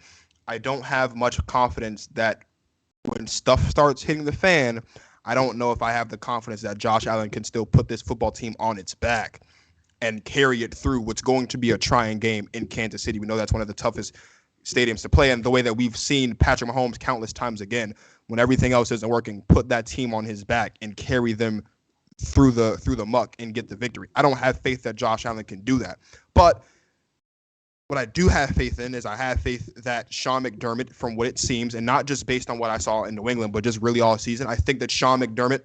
I don't have much confidence that when stuff starts hitting the fan, I don't know if I have the confidence that Josh Allen can still put this football team on its back and carry it through what's going to be a trying game in Kansas City. We know that's one of the toughest stadiums to play in, the way that we've seen Patrick Mahomes countless times again, when everything else isn't working, put that team on his back and carry them through the muck and get the victory. I don't have faith that Josh Allen can do that. But what I do have faith in is I have faith that Sean McDermott, from what it seems, and not just based on what I saw in New England, but just really all season, I think that Sean McDermott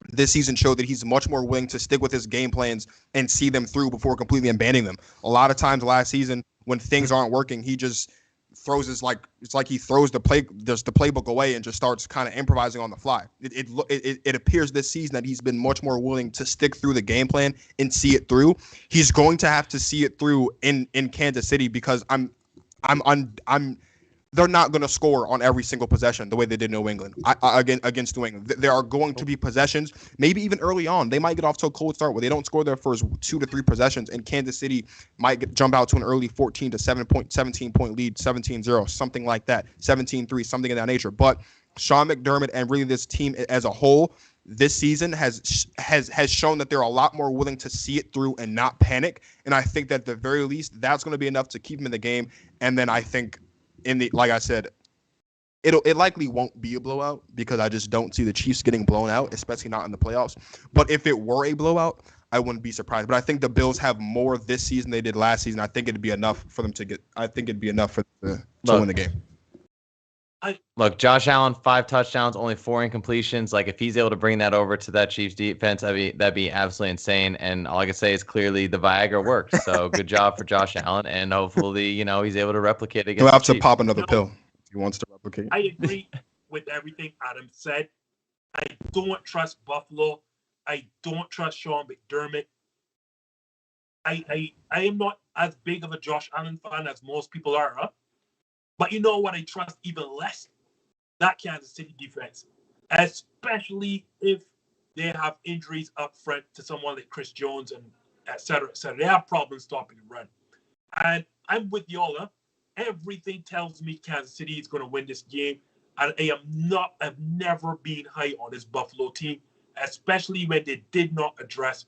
this season showed that he's much more willing to stick with his game plans and see them through before completely abandoning them. A lot of times last season, when things aren't working, he just throws it's like he throws the playbook away and just starts kind of improvising on the fly. It appears this season that he's been much more willing to stick through the game plan and see it through. He's going to have to see it through in Kansas City, because they're not going to score on every single possession the way they did New England against New England. There are going to be possessions, maybe even early on, they might get off to a cold start where they don't score their first 2 to 3 possessions, and Kansas City might jump out to an early 14 to 17 point lead, 17-0, something like that, 17-3, something of that nature. But Sean McDermott and really this team as a whole this season has shown that they're a lot more willing to see it through and not panic. And I think that at the very least, that's going to be enough to keep them in the game. And then I think, like I said, it likely won't be a blowout, because I just don't see the Chiefs getting blown out, especially not in the playoffs. But if it were a blowout, I wouldn't be surprised. But I think the Bills have more this season than they did last season. I think it'd be enough for them to get. I think it'd be enough for them to win the game. Look, Josh Allen, 5 touchdowns, only 4 incompletions. Like, if he's able to bring that over to that Chiefs defense, that'd be absolutely insane. And all I can say is clearly the Viagra works. So good job for Josh Allen, and hopefully, he's able to replicate against. He'll have to pop another pill if he wants to replicate. I agree with everything Adam said. I don't trust Buffalo. I don't trust Sean McDermott. I am not as big of a Josh Allen fan as most people are, huh? But you know what I trust even less? That Kansas City defense, especially if they have injuries up front to someone like Chris Jones and et cetera, et cetera. They have problems stopping the run. And I'm with y'all. Huh? Everything tells me Kansas City is going to win this game. And I've never been high on this Buffalo team, especially when they did not address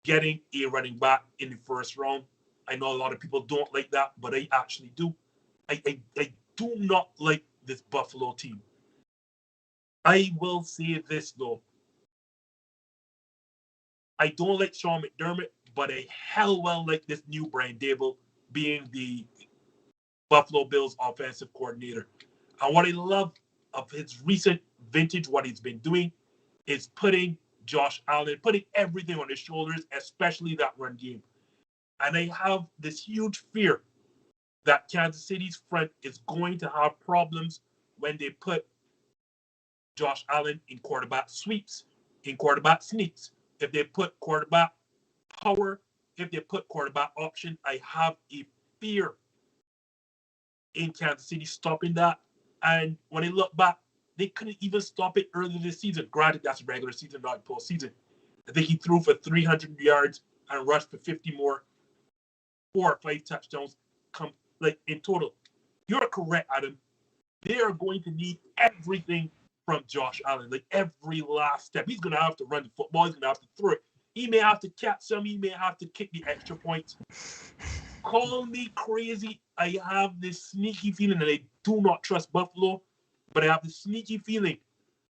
getting a running back in the first round. I know a lot of people don't like that, but I actually do. I do not like this Buffalo team. I will say this, though. I don't like Sean McDermott, but I hell well like this new Brian Dable being the Buffalo Bills offensive coordinator. And what I love of his recent vintage, what he's been doing, is putting Josh Allen, putting everything on his shoulders, especially that run game. And I have this huge fear that Kansas City's front is going to have problems when they put Josh Allen in quarterback sweeps, in quarterback sneaks. If they put quarterback power, if they put quarterback option, I have a fear in Kansas City stopping that. And when I look back, they couldn't even stop it earlier this season. Granted, that's regular season, not postseason. I think he threw for 300 yards and rushed for 50 more, 4 or 5 touchdowns in total. You're correct, Adam. They are going to need everything from Josh Allen, like every last step. He's going to have to run the football. He's going to have to throw it. He may have to catch some. He may have to kick the extra points. Call me crazy. I have this sneaky feeling that I do not trust Buffalo, but I have this sneaky feeling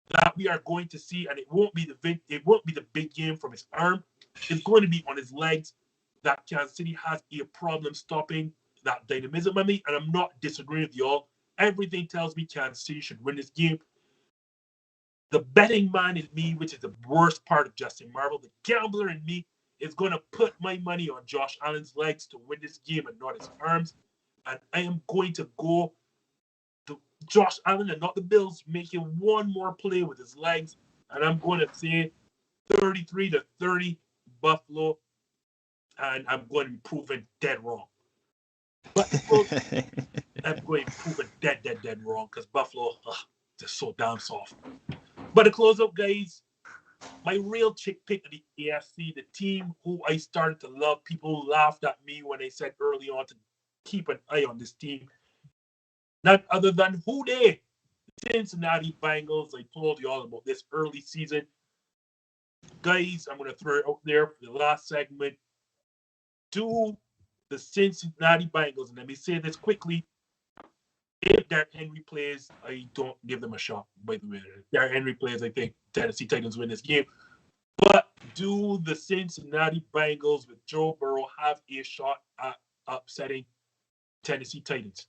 that we are going to see, and it won't be the big game from his arm. It's going to be on his legs. That Kansas City has a problem stopping that dynamism on me, and I'm not disagreeing with y'all. Everything tells me Kansas City should win this game. The betting man in me, which is the worst part of Justin Marvel, the gambler in me, is going to put my money on Josh Allen's legs to win this game and not his arms. And I am going to go to Josh Allen and not the Bills, making one more play with his legs. And I'm going to say 33-30 Buffalo. And I'm going to be proven dead wrong. But I'm going to be proven dead wrong because Buffalo, just so damn soft. But to close up, guys, my real chick pick of the AFC, the team who I started to love, people laughed at me when I said early on to keep an eye on this team. None other than who they? Cincinnati Bengals. I told you all about this early season. Guys, I'm going to throw it out there for the last segment. To the Cincinnati Bengals, and let me say this quickly. If Derrick Henry plays, I don't give them a shot, by the way. If Derrick Henry plays, I think Tennessee Titans win this game. But do the Cincinnati Bengals with Joe Burrow have a shot at upsetting Tennessee Titans?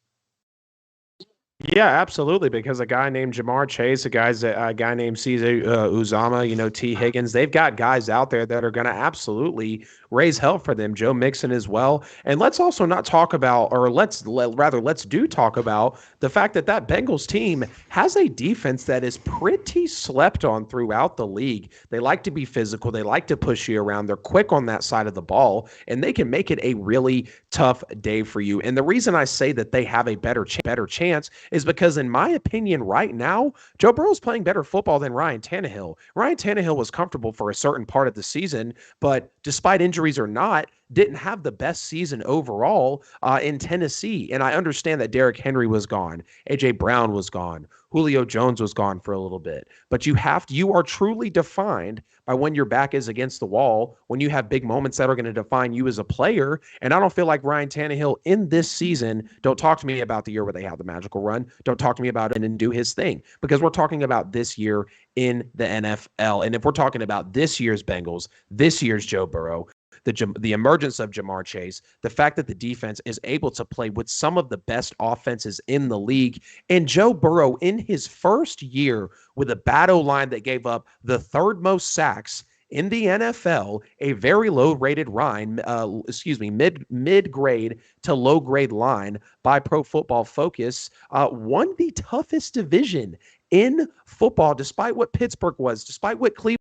Yeah, absolutely. Because a guy named Jamar Chase, a guy named Cesar Uzama, T. Higgins, they've got guys out there that are going to absolutely raise hell for them. Joe Mixon as well. And let's also not talk about, or let's do talk about the fact that Bengals team has a defense that is pretty slept on throughout the league. They like to be physical. They like to push you around. They're quick on that side of the ball, and they can make it a really tough day for you. And the reason I say that they have a better chance is because, in my opinion, right now, Joe Burrow's playing better football than Ryan Tannehill. Ryan Tannehill was comfortable for a certain part of the season, but despite injuries or not, didn't have the best season overall in Tennessee. And I understand that Derrick Henry was gone. A.J. Brown was gone. Julio Jones was gone for a little bit. But you are truly defined by when your back is against the wall, when you have big moments that are going to define you as a player. And I don't feel like Ryan Tannehill in this season, don't talk to me about the year where they had the magical run. Don't talk to me about it and do his thing. Because we're talking about this year in the NFL. And if we're talking about this year's Bengals, this year's Joe Burrow, the emergence of Jamar Chase, the fact that the defense is able to play with some of the best offenses in the league, and Joe Burrow in his first year with a bad O-line that gave up the third most sacks in the NFL, a very low-rated mid-grade to low-grade line by Pro Football Focus, won the toughest division in football, despite what Pittsburgh was, despite what Cleveland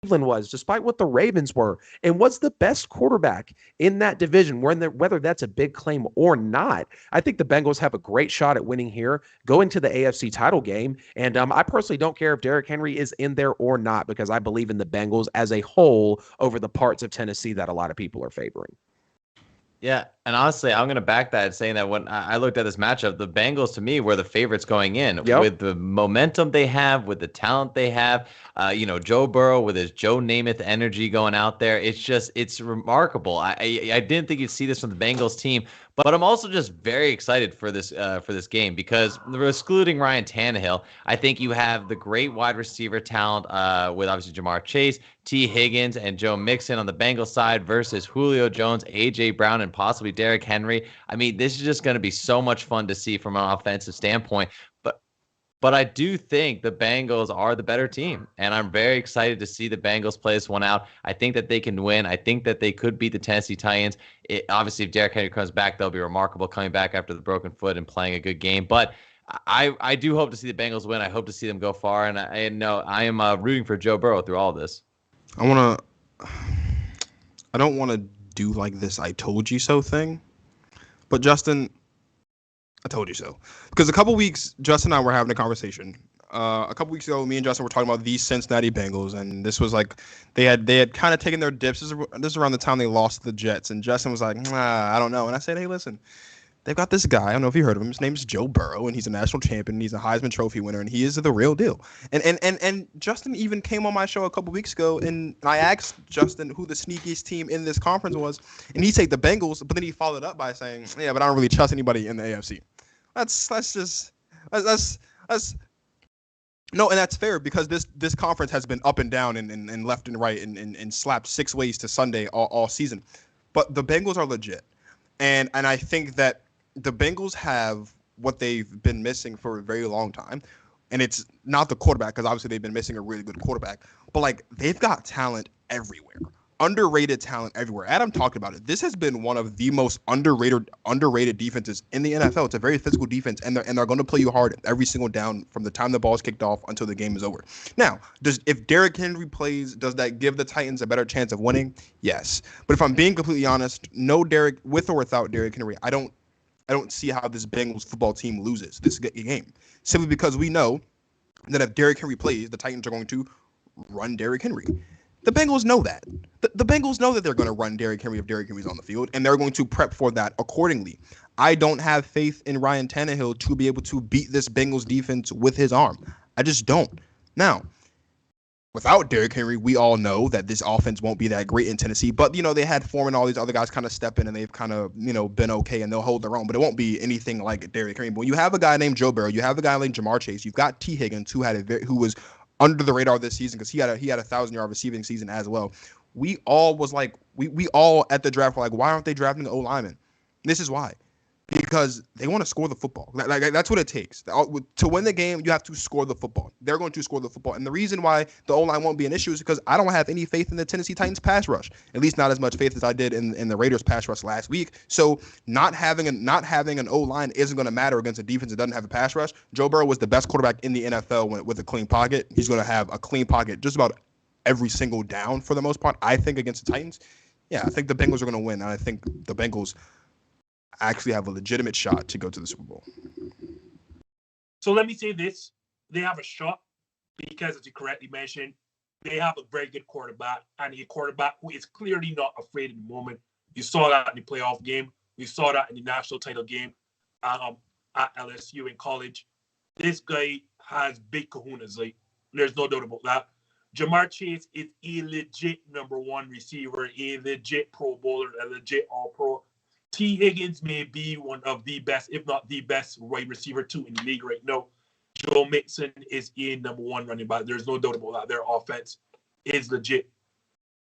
was, despite what the Ravens were, and was the best quarterback in that division, whether that's a big claim or not. I think the Bengals have a great shot at winning here, going to the AFC title game, and I personally don't care if Derrick Henry is in there or not, because I believe in the Bengals as a whole over the parts of Tennessee that a lot of people are favoring. Yeah, And honestly, I'm going to back that, saying that when I looked at this matchup, the Bengals to me were the favorites going in with the momentum they have, with the talent they have. Joe Burrow with his Joe Namath energy going out there. It's remarkable. I didn't think you'd see this from the Bengals team, but I'm also just very excited for this game because excluding Ryan Tannehill, I think you have the great wide receiver talent with obviously Jamar Chase, T. Higgins, and Joe Mixon on the Bengals side versus Julio Jones, A.J. Brown, and possibly Derrick Henry. I mean, this is just going to be so much fun to see from an offensive standpoint. But I do think the Bengals are the better team, and I'm very excited to see the Bengals play this one out. I think that they can win. I think that they could beat the Tennessee Titans. Obviously, if Derrick Henry comes back, they'll be remarkable coming back after the broken foot and playing a good game. But I do hope to see the Bengals win. I hope to see them go far, and I am rooting for Joe Burrow through all of this. I don't want to do like this I told you so thing, but Justin, I told you so. Because a couple weeks, Justin and I were having a conversation. A couple weeks ago, me and Justin were talking about these Cincinnati Bengals, and this was like they had kind of taken their dips. This is around the time they lost to the Jets, and Justin was like, I don't know. And I said, hey, listen, they've got this guy. I don't know if you heard of him. His name's Joe Burrow, and he's a national champion. And he's a Heisman Trophy winner, and he is the real deal. And Justin even came on my show a couple weeks ago, and I asked Justin who the sneakiest team in this conference was, and he said the Bengals, but then he followed up by saying, yeah, but I don't really trust anybody in the AFC. That's no, and that's fair because this conference has been up and down and left and right and slapped six ways to Sunday all season. But the Bengals are legit. And I think that the Bengals have what they've been missing for a very long time. And it's not the quarterback, because obviously they've been missing a really good quarterback. But, like, they've got talent everywhere. Underrated talent everywhere. Adam talked about it. This has been one of the most underrated defenses in the NFL. It's a very physical defense, and they're going to play you hard every single down from the time the ball is kicked off until the game is over. Now, if Derrick Henry plays, does that give the Titans a better chance of winning? Yes. But if I'm being completely honest, no Derrick, with or without Derrick Henry, I don't see how this Bengals football team loses this game. Simply because we know that if Derrick Henry plays, the Titans are going to run Derrick Henry. The Bengals know that. The Bengals know that they're going to run Derrick Henry if Derrick Henry's on the field, and they're going to prep for that accordingly. I don't have faith in Ryan Tannehill to be able to beat this Bengals defense with his arm. I just don't. Now, without Derrick Henry, we all know that this offense won't be that great in Tennessee. But, they had Foreman and all these other guys kind of step in, and they've kind of, been okay, and they'll hold their own. But it won't be anything like Derrick Henry. But when you have a guy named Joe Burrow, you have a guy named Jamar Chase, you've got T. Higgins, who was under the radar this season because he had a 1,000-yard receiving season as well. We all at the draft were like, why aren't they drafting an O-lineman? This is why. Because they want to score the football. Like that's what it takes. To win the game, you have to score the football. They're going to score the football. And the reason why the O-line won't be an issue is because I don't have any faith in the Tennessee Titans pass rush. At least not as much faith as I did in the Raiders pass rush last week. So not having an O-line isn't going to matter against a defense that doesn't have a pass rush. Joe Burrow was the best quarterback in the NFL with a clean pocket. He's going to have a clean pocket just about every single down for the most part, I think, against the Titans. Yeah, I think the Bengals are going to win. And I think the Bengals actually have a legitimate shot to go to the Super Bowl. So let me say this. They have a shot because, as you correctly mentioned, they have a very good quarterback, and a quarterback who is clearly not afraid in the moment. You saw that in the playoff game. We saw that in the national title game at LSU in college. This guy has big kahunas. Like, there's no doubt about that. Jamar Chase is a legit number one receiver, a legit Pro Bowler, a legit All-Pro. T. Higgins may be one of the best, if not the best, wide receiver two in the league right now. Joe Mixon is a number one running back. There's no doubt about that. Their offense is legit.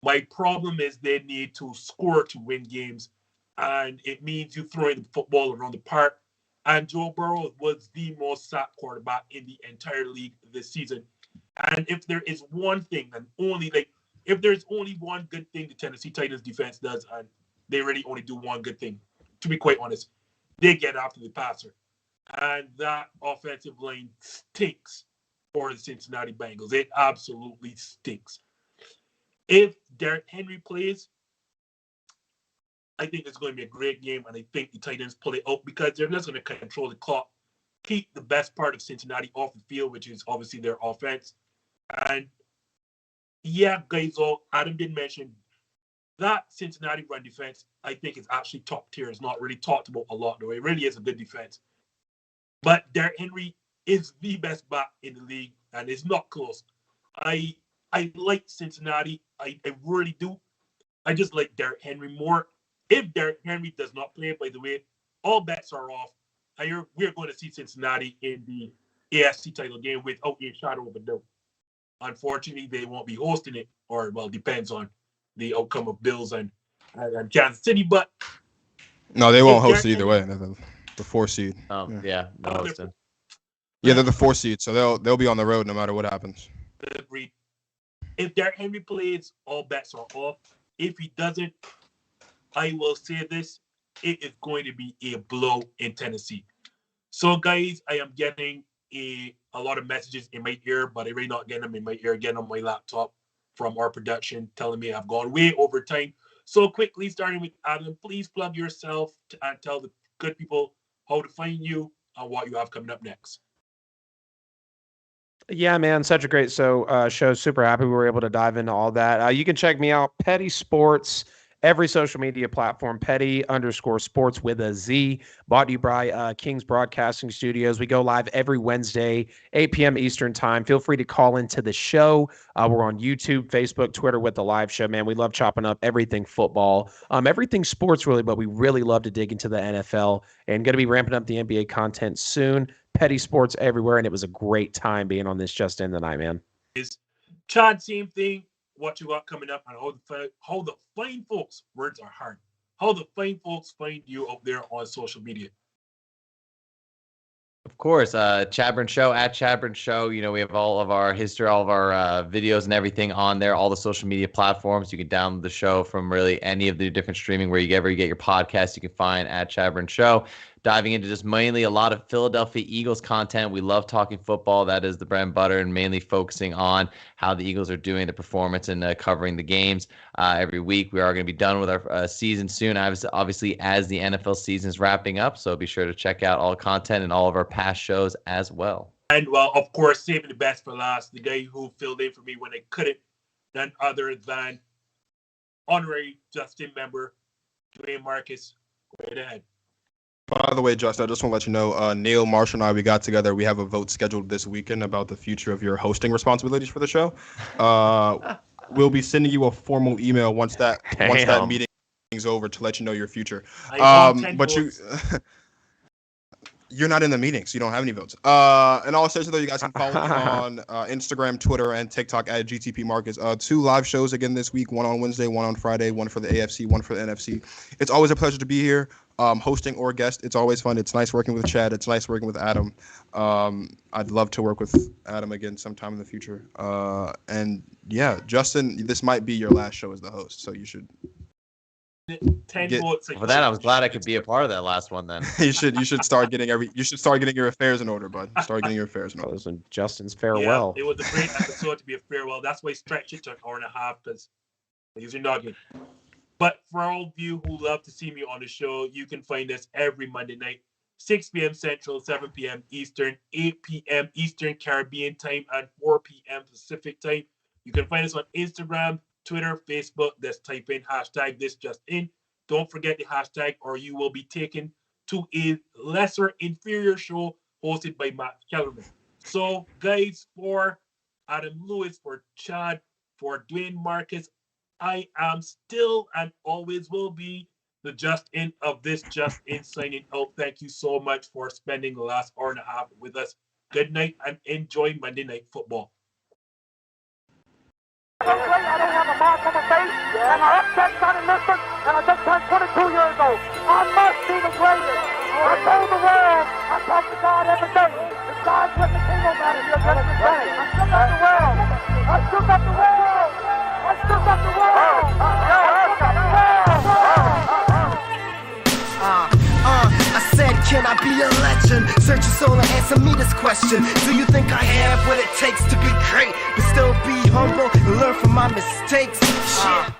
My problem is they need to score to win games, and it means you throwing the football around the park. And Joe Burrow was the most sacked quarterback in the entire league this season. And if there is one thing, and if there's only one good thing the Tennessee Titans defense does, and they really only do one good thing, to be quite honest, they get after the passer. And that offensive line stinks for the Cincinnati Bengals. It absolutely stinks. If Derrick Henry plays, I think it's going to be a great game, and I think the Titans pull it out because they're just going to control the clock, keep the best part of Cincinnati off the field, which is obviously their offense. And yeah, guys, Adam did mention that Cincinnati run defense, I think, is actually top tier. It's not really talked about a lot, though. It really is a good defense. But Derrick Henry is the best back in the league, and it's not close. I like Cincinnati. I really do. I just like Derrick Henry more. If Derrick Henry does not play, by the way, all bets are off. We're going to see Cincinnati in the AFC title game without a shadow of a doubt. Unfortunately, they won't be hosting it, or, well, depends on the outcome of Bills and Kansas City. But no, they won't host it either way. They're the 4 seed. Yeah, no hosting. Yeah, they're the 4 seed, so they'll be on the road no matter what happens. Agreed. If Derrick Henry plays, all bets are off. If he doesn't, I will say this: it is going to be a blow in Tennessee. So, guys, I am getting a lot of messages in my ear, but I'm really not getting them in my ear, getting on my laptop from our production telling me I've gone way over time. So quickly, starting with Adam, please plug yourself and tell the good people how to find you and what you have coming up next. Yeah, man, such a great show. Super happy we were able to dive into all that. You can check me out, Petty Sports, every social media platform, Petty_sports with a Z. Brought to you by King's Broadcasting Studios. We go live every Wednesday, 8 p.m. Eastern time. Feel free to call into the show. We're on YouTube, Facebook, Twitter with the live show, man. We love chopping up everything football, everything sports really, but we really love to dig into the NFL and going to be ramping up the NBA content soon. Petty Sports everywhere, and it was a great time being on this Just In the Night, man. Chad, same thing. What you got coming up, and how the fine folks, words are hard, how the fine folks find you out there on social media. Of course, Chabron Show, at Chabron Show. You know, we have all of our history, all of our videos and everything on there, all the social media platforms. You can download the show from really any of the different streaming where you get your podcast. You can find at Chabron Show. Diving into just mainly a lot of Philadelphia Eagles content. We love talking football. That is the bread and butter, and mainly focusing on how the Eagles are doing, the performance, and covering the games every week. We are going to be done with our season soon, obviously, as the NFL season is wrapping up. So be sure to check out all content and all of our past shows as well. And, well, of course, saving the best for last, the guy who filled in for me when I couldn't, none other than honorary Justin member, Dwayne Marcus. Right ahead. By the way, Justin, I just want to let you know, Neil, Marshall, and I, we got together. We have a vote scheduled this weekend about the future of your hosting responsibilities for the show. We'll be sending you a formal email once that meeting is over to let you know your future. But you're not in the meeting, so you don't have any votes. And also, though, you guys can follow me on Instagram, Twitter, and TikTok at GTP Marcus. 2 live shows again this week, one on Wednesday, one on Friday, one for the AFC, one for the NFC. It's always a pleasure to be here. Hosting or guest, it's always fun. It's nice working with Chad. It's nice working with Adam. I'd love to work with Adam again sometime in the future. And yeah, Justin, this might be your last show as the host, so you should. 10 votes. For that, I was glad I could be a part of that last one. Then you should start getting your affairs in order, bud. Start getting your affairs in order. And Justin's farewell. Yeah, it was a great episode to be a farewell. That's why I stretched it to an hour and a half because I usually not good. But for all of you who love to see me on the show, you can find us every Monday night, 6 p.m. Central, 7 p.m. Eastern, 8 p.m. Eastern Caribbean time, and 4 p.m. Pacific time. You can find us on Instagram, Twitter, Facebook. Just type in hashtag #ThisJustIn. Don't forget the hashtag, or you will be taken to a lesser inferior show hosted by Matt Kellerman. So, guys, for Adam Lewis, for Chad, for Dwayne Marcus, I am still and always will be the Just In of this Just In signing out. Thank you so much for spending the last hour and a half with us. Good night and enjoy Monday Night Football. I don't have a mark on my face, and I upset Sonny Liston, and I just turned 22 years old. I must be the greatest. I told the world, I talk to God every day. If God's with the king, no matter you're just the same. I shook up the world. I shook up the world. I shook up the world. I shook up the world. I said, can I be a legend? Search your soul and answer me this question. Do you think I have what it takes to be great, but still be humble and learn from my mistakes? Shit.